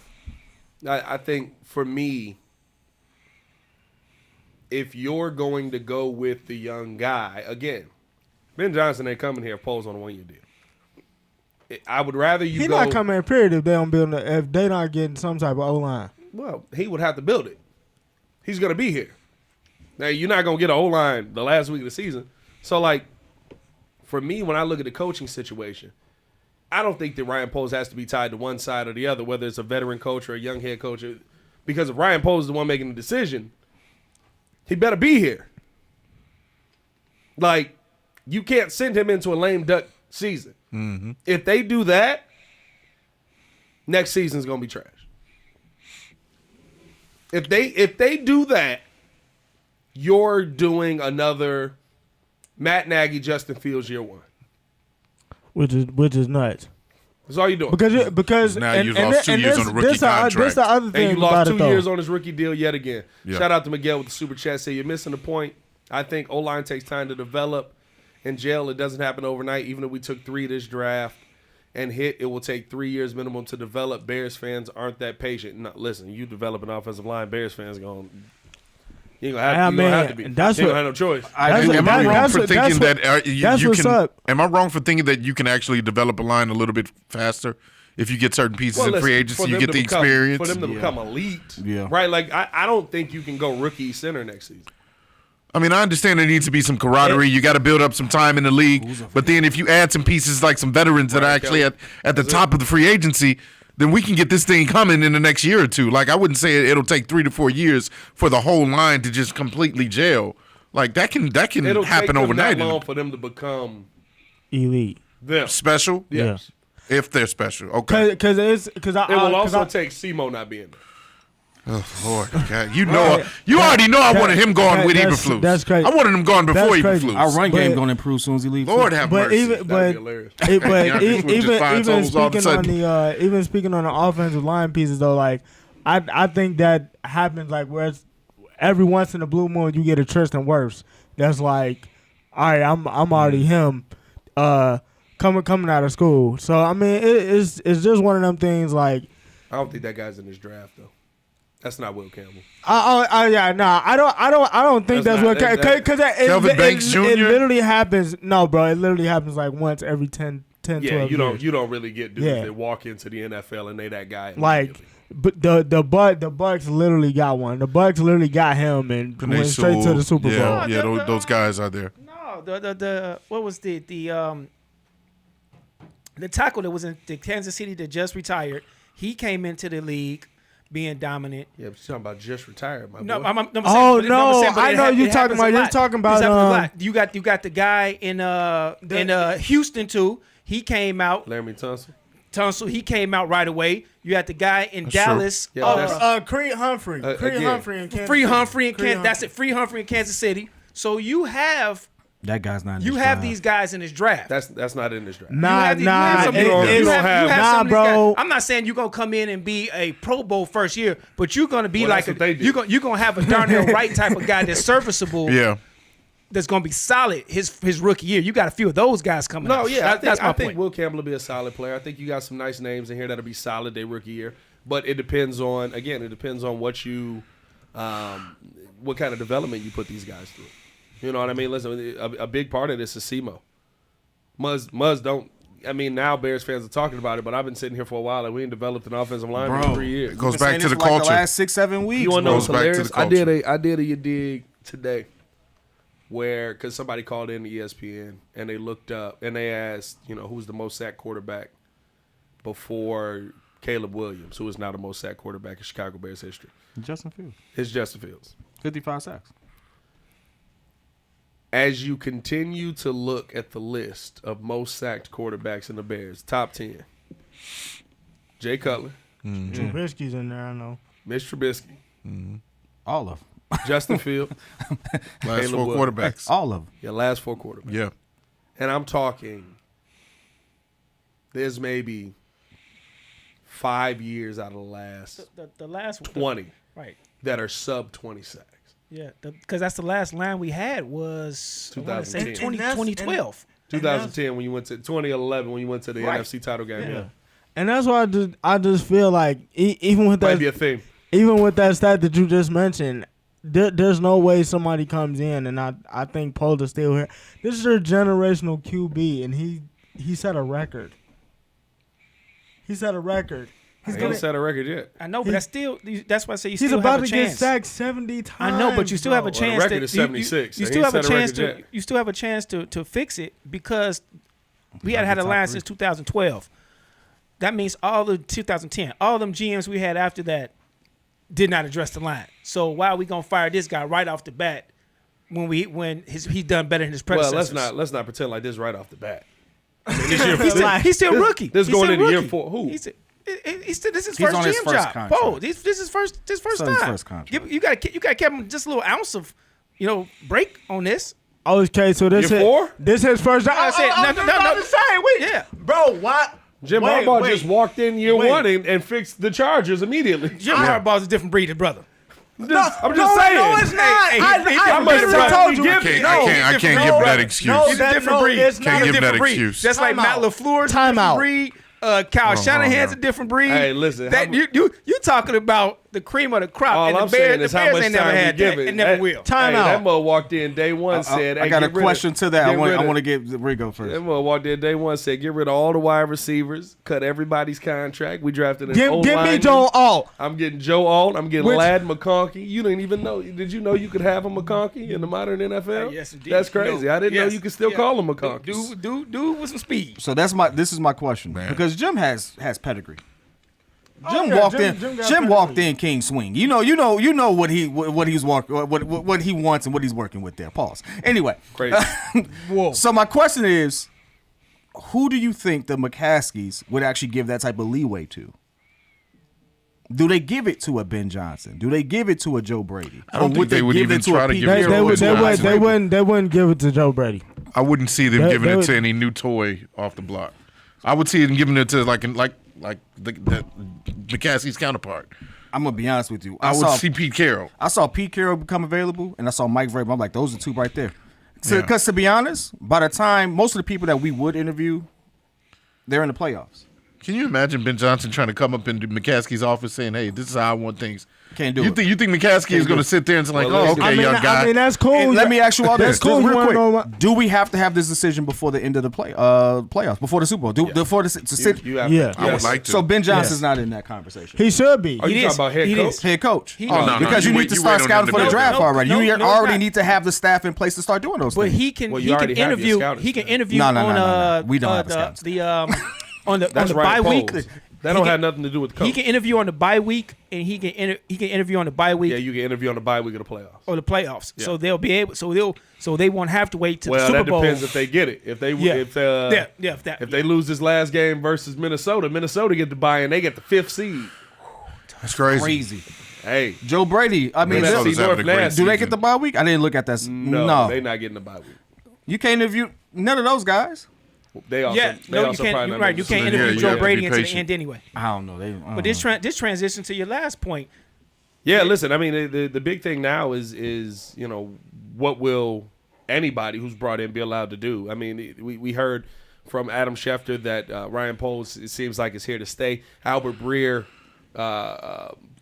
[SPEAKER 1] I think for me, if you're going to go with the young guy, again, Ben Johnson ain't coming here Poles on a 1-year deal. I would rather you
[SPEAKER 5] He's
[SPEAKER 1] go.
[SPEAKER 5] not coming in, period, if they don't build if they not getting some type of O-line.
[SPEAKER 1] Well, he would have to build it. He's going to be here. Now, you're not going to get an O-line the last week of the season. So, like, for me, when I look at the coaching situation, I don't think that Ryan Poles has to be tied to one side or the other, whether it's a veteran coach or a young head coach. Because if Ryan Poles is the one making the decision, he better be here. Like, you can't send him into a lame duck season. Mm-hmm. If they do that, next season's going to be trash. If they do that, you're doing another Matt Nagy, Justin Fields year one.
[SPEAKER 5] Which is nuts.
[SPEAKER 1] That's all you're doing.
[SPEAKER 5] Because
[SPEAKER 3] Now you lost 2 years on the rookie contract.
[SPEAKER 5] This the other thing
[SPEAKER 1] And you lost
[SPEAKER 5] about
[SPEAKER 1] 2
[SPEAKER 5] it,
[SPEAKER 1] years
[SPEAKER 5] though.
[SPEAKER 1] on his rookie deal yet again.
[SPEAKER 3] Yeah.
[SPEAKER 1] Shout out to Miguel with the super chat. Say you're missing the point. I think O-line takes time to develop. In jail, it doesn't happen overnight. Even if we took 3 this draft and hit, it will take 3 years minimum to develop. Bears fans aren't that patient. No, listen, you develop an offensive line, Bears fans going. You ain't gonna have to be.
[SPEAKER 5] That's
[SPEAKER 1] you
[SPEAKER 5] what-
[SPEAKER 1] don't have no choice.
[SPEAKER 3] Am I wrong for thinking that
[SPEAKER 5] that's
[SPEAKER 3] you
[SPEAKER 5] what's
[SPEAKER 3] can?
[SPEAKER 5] up.
[SPEAKER 3] Am I wrong for thinking that you can actually develop a line a little bit faster if you get certain pieces in
[SPEAKER 1] listen,
[SPEAKER 3] free
[SPEAKER 1] for
[SPEAKER 3] agency? You
[SPEAKER 1] them
[SPEAKER 3] get
[SPEAKER 1] to
[SPEAKER 3] the
[SPEAKER 1] become-
[SPEAKER 3] experience.
[SPEAKER 1] for them to become elite.
[SPEAKER 2] Yeah.
[SPEAKER 1] Right. Like I don't think you can go rookie center next season.
[SPEAKER 3] I mean, I understand there needs to be some camaraderie. You got to build up some time in the league. But then if you add some pieces like some veterans that are actually at the top of the free agency, then we can get this thing coming in the next year or two. Like, I wouldn't say it'll take 3 to 4 years for the whole line to just completely gel. Like, that can
[SPEAKER 1] It'll
[SPEAKER 3] happen
[SPEAKER 1] take them
[SPEAKER 3] overnight.
[SPEAKER 1] that long for them to become
[SPEAKER 5] Elite.
[SPEAKER 1] them.
[SPEAKER 3] Special?
[SPEAKER 1] Yes.
[SPEAKER 3] If they're special. Okay.
[SPEAKER 5] Because
[SPEAKER 1] It will also take Simo not being there.
[SPEAKER 3] Oh, Lord. God. You already know I wanted him gone with Eberflus.
[SPEAKER 5] That's crazy.
[SPEAKER 3] I wanted him gone before
[SPEAKER 5] That's crazy.
[SPEAKER 3] Eberflus.
[SPEAKER 2] Our run game
[SPEAKER 5] But-
[SPEAKER 2] going to improve as soon as he leaves.
[SPEAKER 3] Lord have
[SPEAKER 5] But
[SPEAKER 3] mercy.
[SPEAKER 5] even
[SPEAKER 1] That'd be hilarious.
[SPEAKER 5] Even speaking on the offensive line pieces though, like I think that happens like where it's every once in a blue moon you get a Tristan Wirfs that's like, all right, I'm already him, coming out of school. So I mean it's just one of them things like.
[SPEAKER 1] I don't think that guy's in this draft though. That's not Will Campbell.
[SPEAKER 5] I don't think
[SPEAKER 1] That's
[SPEAKER 5] that's what
[SPEAKER 1] not- that-
[SPEAKER 5] because
[SPEAKER 3] Kelvin Banks Jr.?
[SPEAKER 5] It literally happens. No, bro, it literally happens like once every 10
[SPEAKER 1] Yeah,
[SPEAKER 5] 12
[SPEAKER 1] you don't
[SPEAKER 5] years.
[SPEAKER 1] you don't really get dudes
[SPEAKER 5] Yeah.
[SPEAKER 1] that walk into the NFL and they that guy.
[SPEAKER 5] Like,
[SPEAKER 1] immediately.
[SPEAKER 5] but the Bucks literally got one. The Bucks literally got him and
[SPEAKER 3] Penei
[SPEAKER 5] went straight to
[SPEAKER 3] Sewell.
[SPEAKER 5] the Super Bowl.
[SPEAKER 3] Yeah, those guys are there.
[SPEAKER 4] No, the what was the tackle that was in the Kansas City that just retired? He came into the league being dominant.
[SPEAKER 1] Yeah, but you're talking about just retired, my
[SPEAKER 4] No,
[SPEAKER 1] boy.
[SPEAKER 4] I'm saying,
[SPEAKER 5] Oh,
[SPEAKER 4] but-
[SPEAKER 5] no,
[SPEAKER 4] I'm saying, but
[SPEAKER 5] I
[SPEAKER 4] it
[SPEAKER 5] know
[SPEAKER 4] hap-
[SPEAKER 5] you're
[SPEAKER 4] it
[SPEAKER 5] talking
[SPEAKER 4] happens
[SPEAKER 5] about-
[SPEAKER 4] a
[SPEAKER 5] you're
[SPEAKER 4] lot.
[SPEAKER 5] talking about,
[SPEAKER 4] It happens a lot. You got the guy in Houston too. He came out.
[SPEAKER 1] Laramie
[SPEAKER 4] Tunsil. He came out right away. You had the guy in
[SPEAKER 3] That's true.
[SPEAKER 4] Dallas.
[SPEAKER 1] Yeah, that's-
[SPEAKER 5] Creed Humphrey. Creed
[SPEAKER 1] again.
[SPEAKER 5] Humphrey in Kansas
[SPEAKER 4] Free
[SPEAKER 5] City.
[SPEAKER 4] Humphrey in
[SPEAKER 5] Creed
[SPEAKER 4] Kansas. That's it. Free Humphrey in Kansas City. So you have
[SPEAKER 2] That guy's not in
[SPEAKER 4] you
[SPEAKER 2] this
[SPEAKER 4] have
[SPEAKER 2] draft.
[SPEAKER 4] these guys in this draft.
[SPEAKER 1] That's not in this draft.
[SPEAKER 5] Nah,
[SPEAKER 4] You have some-
[SPEAKER 1] you don't
[SPEAKER 4] you
[SPEAKER 1] have-
[SPEAKER 4] have
[SPEAKER 5] nah,
[SPEAKER 4] some of these
[SPEAKER 5] bro.
[SPEAKER 4] guys. I'm not saying you're gonna come in and be a Pro Bowl first year, but you're gonna be
[SPEAKER 1] Well,
[SPEAKER 4] like
[SPEAKER 1] that's what they do.
[SPEAKER 4] you're gonna have a Darnell Wright type of guy that's serviceable.
[SPEAKER 3] Yeah.
[SPEAKER 4] That's gonna be solid his rookie year. You got a few of those guys coming.
[SPEAKER 1] No,
[SPEAKER 4] out.
[SPEAKER 1] yeah,
[SPEAKER 4] That's my
[SPEAKER 1] I think
[SPEAKER 4] point.
[SPEAKER 1] Will Campbell will be a solid player. I think you got some nice names in here that'll be solid their rookie year. But it depends on what you, what kind of development you put these guys through. You know what I mean? Listen, a big part of this is SEMO. Muzz don't. I mean, now Bears fans are talking about it, but I've been sitting here for a while and we ain't developed an offensive line
[SPEAKER 2] Bro.
[SPEAKER 1] for 3 years.
[SPEAKER 3] It goes
[SPEAKER 2] Been
[SPEAKER 3] back
[SPEAKER 2] saying
[SPEAKER 3] to
[SPEAKER 2] this
[SPEAKER 3] the
[SPEAKER 2] for like
[SPEAKER 3] culture.
[SPEAKER 2] the last 6-7 weeks.
[SPEAKER 1] You want to know
[SPEAKER 3] Goes
[SPEAKER 1] what's
[SPEAKER 3] back to
[SPEAKER 1] hilarious?
[SPEAKER 3] the
[SPEAKER 1] I did a dig today where because somebody called in ESPN and they looked up and they asked, who's the most sacked quarterback before Caleb Williams, who is now the most sacked quarterback in Chicago Bears history.
[SPEAKER 2] Justin Fields,
[SPEAKER 1] It's Justin Fields.
[SPEAKER 2] 55 sacks.
[SPEAKER 1] As you continue to look at the list of most sacked quarterbacks in the Bears, top 10, Jay Cutler,
[SPEAKER 5] Trubisky's in there, I know.
[SPEAKER 1] Mitch Trubisky,
[SPEAKER 2] All of them.
[SPEAKER 1] Justin Fields,
[SPEAKER 3] Last
[SPEAKER 1] Caleb
[SPEAKER 3] 4
[SPEAKER 1] Williams.
[SPEAKER 3] quarterbacks.
[SPEAKER 2] All of them.
[SPEAKER 1] your last 4 quarterbacks.
[SPEAKER 3] Yeah.
[SPEAKER 1] And I'm talking, there's maybe 5 years out of the last
[SPEAKER 4] The last
[SPEAKER 1] 20
[SPEAKER 4] right?
[SPEAKER 1] that are sub 20 sacks.
[SPEAKER 4] Yeah, because that's the last line we had was I wanna say
[SPEAKER 1] 2010.
[SPEAKER 4] 2012.
[SPEAKER 1] 2010 when you went to 2011 when you went to the
[SPEAKER 4] Right.
[SPEAKER 1] NFC title game. Yeah.
[SPEAKER 5] And that's why I just feel like even with
[SPEAKER 1] Might be a
[SPEAKER 5] that
[SPEAKER 1] theme.
[SPEAKER 5] stat that you just mentioned, there's no way somebody comes in and I think Polder's still here. This is their generational QB and he set a record. He set a record.
[SPEAKER 1] He ain't set a record yet.
[SPEAKER 4] I know, but that's why I say you
[SPEAKER 5] He's
[SPEAKER 4] still
[SPEAKER 5] about
[SPEAKER 4] have a
[SPEAKER 5] to
[SPEAKER 4] chance.
[SPEAKER 5] get sacked 70 times.
[SPEAKER 4] I know, but you still have a
[SPEAKER 5] bro.
[SPEAKER 4] chance.
[SPEAKER 1] record
[SPEAKER 4] to,
[SPEAKER 1] is 76,
[SPEAKER 4] You
[SPEAKER 1] so
[SPEAKER 4] still
[SPEAKER 1] he
[SPEAKER 4] have a
[SPEAKER 1] set a
[SPEAKER 4] chance
[SPEAKER 1] record
[SPEAKER 4] to.
[SPEAKER 1] yet.
[SPEAKER 4] You still have a chance to fix it because we had a line since 2012. That means all the 2010, all them GMs we had after that did not address the line. So why are we gonna fire this guy right off the bat when he's done better than his
[SPEAKER 1] Well,
[SPEAKER 4] predecessors?
[SPEAKER 1] let's not pretend like this right off the bat. I mean, this year,
[SPEAKER 4] He's still rookie.
[SPEAKER 1] This
[SPEAKER 4] He's
[SPEAKER 1] going
[SPEAKER 4] still
[SPEAKER 1] into year
[SPEAKER 4] rookie.
[SPEAKER 1] 4. Who?
[SPEAKER 4] This is his
[SPEAKER 2] He's
[SPEAKER 4] first
[SPEAKER 2] on his
[SPEAKER 4] GM
[SPEAKER 2] first
[SPEAKER 4] job.
[SPEAKER 2] contract.
[SPEAKER 4] Paul, this is first
[SPEAKER 2] So his
[SPEAKER 4] time.
[SPEAKER 2] first contract.
[SPEAKER 4] You got to give him just a little ounce of break on this.
[SPEAKER 5] Okay, so this
[SPEAKER 1] Year
[SPEAKER 5] is
[SPEAKER 1] 4?
[SPEAKER 5] This is first.
[SPEAKER 4] I said, no.
[SPEAKER 5] Wait,
[SPEAKER 4] Yeah.
[SPEAKER 5] bro, why?
[SPEAKER 1] Jim
[SPEAKER 5] Wait,
[SPEAKER 1] Harbaugh
[SPEAKER 5] wait.
[SPEAKER 1] just walked in year
[SPEAKER 5] Wait.
[SPEAKER 1] one and fixed the Chargers immediately.
[SPEAKER 4] Jim Harbaugh's a different breed of brother.
[SPEAKER 1] I'm just saying.
[SPEAKER 5] No, it's not.
[SPEAKER 4] Hey,
[SPEAKER 5] I
[SPEAKER 1] must
[SPEAKER 5] literally
[SPEAKER 1] have
[SPEAKER 5] told you.
[SPEAKER 3] I can't give him that excuse.
[SPEAKER 5] No,
[SPEAKER 4] He's a different breed.
[SPEAKER 5] It's
[SPEAKER 3] Can't
[SPEAKER 5] not
[SPEAKER 3] give
[SPEAKER 5] a
[SPEAKER 3] him that
[SPEAKER 5] different breed.
[SPEAKER 3] excuse.
[SPEAKER 4] Just like
[SPEAKER 5] Time
[SPEAKER 4] Matt
[SPEAKER 5] out.
[SPEAKER 4] LaFleur's a
[SPEAKER 5] Time
[SPEAKER 4] different
[SPEAKER 5] out.
[SPEAKER 4] breed. Kyle Shanahan's a different breed.
[SPEAKER 1] Hey, listen,
[SPEAKER 4] That you talking about the cream of the crop,
[SPEAKER 1] All
[SPEAKER 4] and
[SPEAKER 1] I'm
[SPEAKER 4] the Bears,
[SPEAKER 1] saying
[SPEAKER 4] the
[SPEAKER 1] is how
[SPEAKER 4] Bears
[SPEAKER 1] much
[SPEAKER 4] ain't never
[SPEAKER 1] time we
[SPEAKER 4] had
[SPEAKER 1] give
[SPEAKER 4] that,
[SPEAKER 1] it.
[SPEAKER 4] and never will.
[SPEAKER 5] Time
[SPEAKER 1] Hey,
[SPEAKER 5] out.
[SPEAKER 1] that mother walked in day one, said,
[SPEAKER 2] I
[SPEAKER 1] hey,
[SPEAKER 2] got a
[SPEAKER 1] get rid
[SPEAKER 2] question
[SPEAKER 1] of-
[SPEAKER 2] to that.
[SPEAKER 1] get
[SPEAKER 2] I
[SPEAKER 1] rid
[SPEAKER 2] want
[SPEAKER 1] of-
[SPEAKER 2] to get Rigo first.
[SPEAKER 1] That mother walked in day one, said, get rid of all the wide receivers, cut everybody's contract. We drafted an
[SPEAKER 5] Give me
[SPEAKER 1] O-lineman.
[SPEAKER 5] Joe Alt.
[SPEAKER 1] I'm getting Joe Alt. I'm getting
[SPEAKER 5] Which-
[SPEAKER 1] Lad McConkey. You didn't even know. Did you know you could have a McConkey in the modern NFL?
[SPEAKER 4] Yes, indeed.
[SPEAKER 1] That's crazy. I didn't know
[SPEAKER 4] Yes.
[SPEAKER 1] you could still
[SPEAKER 4] Yeah.
[SPEAKER 1] call him McConkey.
[SPEAKER 4] Dude with some speed.
[SPEAKER 2] So this is my question
[SPEAKER 3] Man.
[SPEAKER 2] because Jim has pedigree.
[SPEAKER 5] Oh,
[SPEAKER 2] Jim
[SPEAKER 5] yeah,
[SPEAKER 2] walked
[SPEAKER 5] Jim
[SPEAKER 2] in.
[SPEAKER 5] got
[SPEAKER 2] Jim walked
[SPEAKER 5] pedigree.
[SPEAKER 2] in king swing. You know what he wants and what he's working with there. Pause. Anyway,
[SPEAKER 1] Crazy.
[SPEAKER 2] so my question is, who do you think the McCaskies would actually give that type of leeway to? Do they give it to a Ben Johnson? Do they give it to a Joe Brady?
[SPEAKER 3] I don't
[SPEAKER 2] Or
[SPEAKER 3] think they would
[SPEAKER 2] give
[SPEAKER 3] even
[SPEAKER 2] it to
[SPEAKER 3] try
[SPEAKER 2] a
[SPEAKER 3] to
[SPEAKER 2] Pete
[SPEAKER 3] give it to
[SPEAKER 2] Carroll?
[SPEAKER 3] a Joe Brady.
[SPEAKER 5] They wouldn't give it to Joe Brady.
[SPEAKER 3] I wouldn't see them
[SPEAKER 5] They-
[SPEAKER 3] giving
[SPEAKER 5] they
[SPEAKER 3] it
[SPEAKER 5] would-
[SPEAKER 3] to any new toy off the block. I would see them giving it to like the McCaskey's counterpart.
[SPEAKER 2] I'm gonna be honest with you.
[SPEAKER 3] I would
[SPEAKER 2] saw
[SPEAKER 3] see Pete Carroll.
[SPEAKER 2] I saw Pete Carroll become available, and I saw Mike Vrabel. I'm like, those are two right there.
[SPEAKER 3] Yeah.
[SPEAKER 2] Because to be honest, by the time most of the people that we would interview, they're in the playoffs.
[SPEAKER 3] Can you imagine Ben Johnson trying to come up into McCaskey's office saying, "Hey, this is how I want things"?
[SPEAKER 2] Can't do
[SPEAKER 3] you
[SPEAKER 2] it.
[SPEAKER 3] think McCaskey is going to sit there and say like,
[SPEAKER 1] Well,
[SPEAKER 3] "Oh,
[SPEAKER 1] listen,
[SPEAKER 3] okay, young guy"?
[SPEAKER 5] I mean, that's cool.
[SPEAKER 2] And let me ask you all this.
[SPEAKER 5] That's cool.
[SPEAKER 2] Just
[SPEAKER 5] You
[SPEAKER 2] real
[SPEAKER 5] wanna know
[SPEAKER 2] quick.
[SPEAKER 5] what-
[SPEAKER 2] Do we have to have this decision before the end of the playoffs, before the Super Bowl? Before the to sit?
[SPEAKER 1] You have
[SPEAKER 5] Yeah.
[SPEAKER 3] I would like to.
[SPEAKER 2] So Ben Johnson's not in that conversation.
[SPEAKER 5] He should be.
[SPEAKER 1] Are you
[SPEAKER 4] He
[SPEAKER 1] talking
[SPEAKER 4] is.
[SPEAKER 1] about head
[SPEAKER 4] He
[SPEAKER 1] coach?
[SPEAKER 4] is.
[SPEAKER 2] Head coach.
[SPEAKER 3] Oh, no,
[SPEAKER 2] because
[SPEAKER 3] you
[SPEAKER 2] you
[SPEAKER 3] wait-
[SPEAKER 2] need to
[SPEAKER 3] you
[SPEAKER 2] start
[SPEAKER 3] wait on
[SPEAKER 2] scouting
[SPEAKER 3] him
[SPEAKER 2] for
[SPEAKER 3] to
[SPEAKER 2] the
[SPEAKER 3] do it.
[SPEAKER 2] draft
[SPEAKER 4] No,
[SPEAKER 2] already.
[SPEAKER 4] no,
[SPEAKER 2] You
[SPEAKER 4] no,
[SPEAKER 2] already
[SPEAKER 4] not.
[SPEAKER 2] need to have the staff in place to start doing those
[SPEAKER 4] But
[SPEAKER 2] things.
[SPEAKER 4] he can
[SPEAKER 1] Well,
[SPEAKER 4] he
[SPEAKER 1] you
[SPEAKER 4] can
[SPEAKER 1] already have your
[SPEAKER 4] interview
[SPEAKER 1] scouting
[SPEAKER 4] he can
[SPEAKER 1] staff.
[SPEAKER 4] interview
[SPEAKER 2] No,
[SPEAKER 4] on
[SPEAKER 2] we don't have a scouting
[SPEAKER 4] the on the
[SPEAKER 1] That's
[SPEAKER 4] on the
[SPEAKER 1] Ryan
[SPEAKER 4] bye week.
[SPEAKER 1] Poles. That
[SPEAKER 4] He
[SPEAKER 1] don't
[SPEAKER 4] can-
[SPEAKER 1] have nothing to do with coach.
[SPEAKER 4] He can interview on the bye week, and he can interview on the bye week
[SPEAKER 1] Yeah, you can interview on the bye week of the playoffs.
[SPEAKER 4] or the playoffs.
[SPEAKER 1] Yeah.
[SPEAKER 4] So they'll be able. So they won't have to wait till
[SPEAKER 1] Well,
[SPEAKER 4] the Super
[SPEAKER 1] that
[SPEAKER 4] Bowl.
[SPEAKER 1] depends if they get it. If they
[SPEAKER 4] Yeah.
[SPEAKER 1] if
[SPEAKER 4] If
[SPEAKER 1] they lose this last game versus Minnesota get the bye and they get the 5th seed.
[SPEAKER 3] That's crazy.
[SPEAKER 2] Crazy.
[SPEAKER 1] Hey,
[SPEAKER 2] Joe Brady. I mean,
[SPEAKER 3] Minnesota's
[SPEAKER 1] North
[SPEAKER 3] having a great
[SPEAKER 1] nasty.
[SPEAKER 2] do they
[SPEAKER 3] season.
[SPEAKER 2] get the bye week? I didn't look at that.
[SPEAKER 1] no, they not getting the bye week.
[SPEAKER 2] You can't interview none of those guys.
[SPEAKER 1] They also
[SPEAKER 4] Yeah,
[SPEAKER 1] they
[SPEAKER 4] no, you
[SPEAKER 1] also
[SPEAKER 4] can't.
[SPEAKER 1] probably
[SPEAKER 4] You're
[SPEAKER 1] not
[SPEAKER 4] right. You
[SPEAKER 1] gonna
[SPEAKER 4] can't
[SPEAKER 1] lose.
[SPEAKER 3] Yeah,
[SPEAKER 4] interview
[SPEAKER 3] you
[SPEAKER 4] Joe
[SPEAKER 3] have to
[SPEAKER 4] Brady
[SPEAKER 3] be
[SPEAKER 4] until the
[SPEAKER 3] patient.
[SPEAKER 4] end anyway.
[SPEAKER 2] I don't know.
[SPEAKER 4] But this transition to your last point.
[SPEAKER 1] Yeah, listen. I mean, the big thing now is what will anybody who's brought in be allowed to do? I mean, we heard from Adam Schefter that Ryan Poles, it seems like, is here to stay. Albert Breer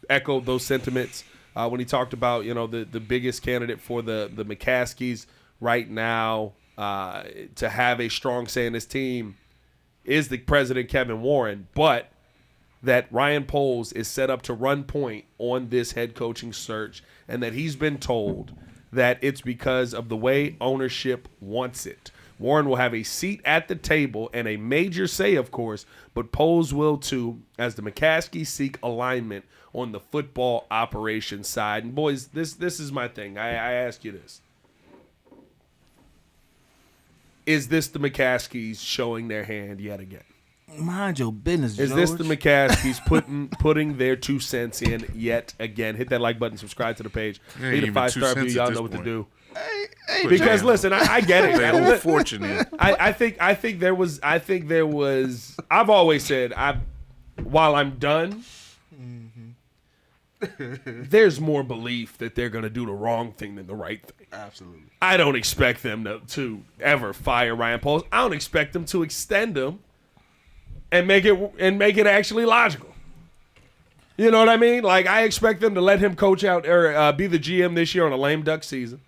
[SPEAKER 1] echoed those sentiments when he talked about the biggest candidate for the McCaskies right now to have a strong say in this team is the president, Kevin Warren, but that Ryan Poles is set up to run point on this head coaching search, and that he's been told that it's because of the way ownership wants it. Warren will have a seat at the table and a major say, of course, but Poles will too, as the McCaskies seek alignment on the football operations side. And boys, this is my thing. I ask you this. Is this the McCaskies showing their hand yet again?
[SPEAKER 2] Mind your business,
[SPEAKER 1] Is this the McCaskies putting their 2 cents in yet again? Hit that like button, subscribe to the page,
[SPEAKER 3] Ain't
[SPEAKER 1] leave a
[SPEAKER 3] even
[SPEAKER 1] 5-star
[SPEAKER 3] 2
[SPEAKER 1] review.
[SPEAKER 3] cents
[SPEAKER 1] Y'all
[SPEAKER 3] at
[SPEAKER 1] know
[SPEAKER 3] this
[SPEAKER 1] what to
[SPEAKER 3] point.
[SPEAKER 1] do.
[SPEAKER 3] Put
[SPEAKER 1] Because
[SPEAKER 3] down.
[SPEAKER 1] listen, I get it.
[SPEAKER 3] That whole fortune in.
[SPEAKER 1] I think there was. I've always said while I'm done, there's more belief that they're going to do the wrong thing than the right thing.
[SPEAKER 2] Absolutely.
[SPEAKER 1] I don't expect them to ever fire Ryan Poles. I don't expect them to extend him and make it actually logical. You know what I mean? Like, I expect them to let him coach out or be the GM this year on a lame duck season.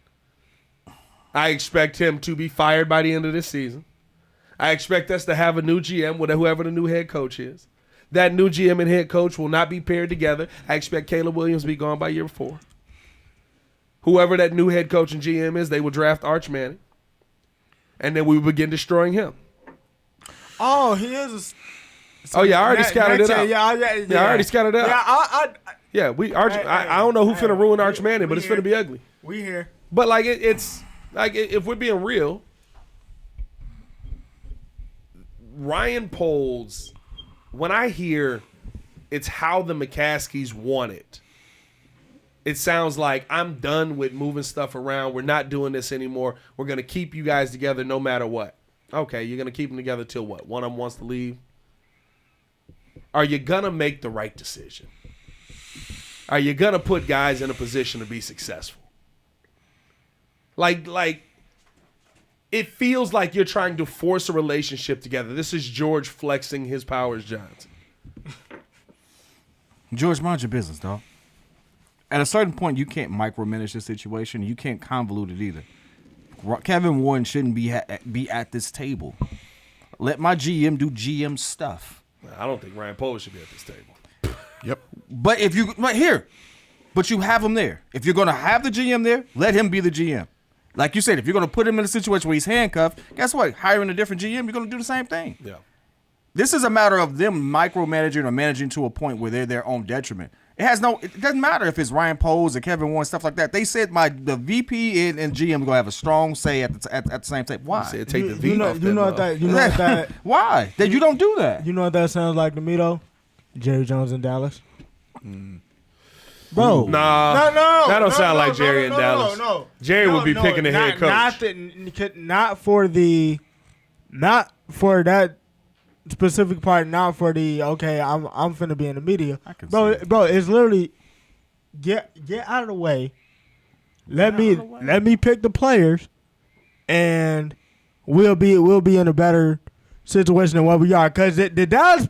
[SPEAKER 1] I expect him to be fired by the end of this season. I expect us to have a new GM with whoever the new head coach is. That new GM and head coach will not be paired together. I expect Caleb Williams to be gone by year 4. Whoever that new head coach and GM is, they will draft Arch Manning. And then we will begin destroying him.
[SPEAKER 5] Oh, he is.
[SPEAKER 1] Oh, yeah, I already scouted it out.
[SPEAKER 5] Yeah,
[SPEAKER 1] I already scouted it out.
[SPEAKER 5] Yeah,
[SPEAKER 1] Yeah, I don't know who finna ruin Arch Manning, but it's finna be ugly.
[SPEAKER 5] we here.
[SPEAKER 1] But like it's like if we're being real, Ryan Poles, when I hear it's how the McCaskies want it, it sounds like I'm done with moving stuff around. We're not doing this anymore. We're gonna keep you guys together no matter what. Okay, you're gonna keep them together till what? One of them wants to leave. are you going to make the right decision? Are you going to put guys in a position to be successful? Like it feels like you're trying to force a relationship together. This is George flexing his powers, Johnson.
[SPEAKER 2] George, mind your business, dog. At a certain point, you can't micromanage the situation. You can't convolute it either. Kevin Warren shouldn't be at this table. Let my GM do GM stuff.
[SPEAKER 1] I don't think Ryan Poles should be at this table.
[SPEAKER 3] Yep.
[SPEAKER 2] But if you but you have him there. If you're gonna have the GM there, let him be the GM. Like you said, if you're gonna put him in a situation where he's handcuffed, guess what? Hiring a different GM, you're gonna do the same thing.
[SPEAKER 1] Yeah.
[SPEAKER 2] This is a matter of them micromanaging or managing to a point where they're their own detriment. It doesn't matter if it's Ryan Poles or Kevin Warren, stuff like that. They said the VP and GM are gonna have a strong say at the same time. Why?
[SPEAKER 1] Said take the V off
[SPEAKER 2] Why? That you don't do that.
[SPEAKER 5] You know what that sounds like to me though? Jerry Jones in Dallas. Bro,
[SPEAKER 1] Nah, that don't sound like Jerry in Dallas.
[SPEAKER 5] No.
[SPEAKER 1] Jerry would be picking the head coach.
[SPEAKER 5] Not for that specific part. Not for the I'm finna be in the media, bro. It's literally get out of the way. Let me pick the players, and we'll be in a better situation than what we are. Because the Dallas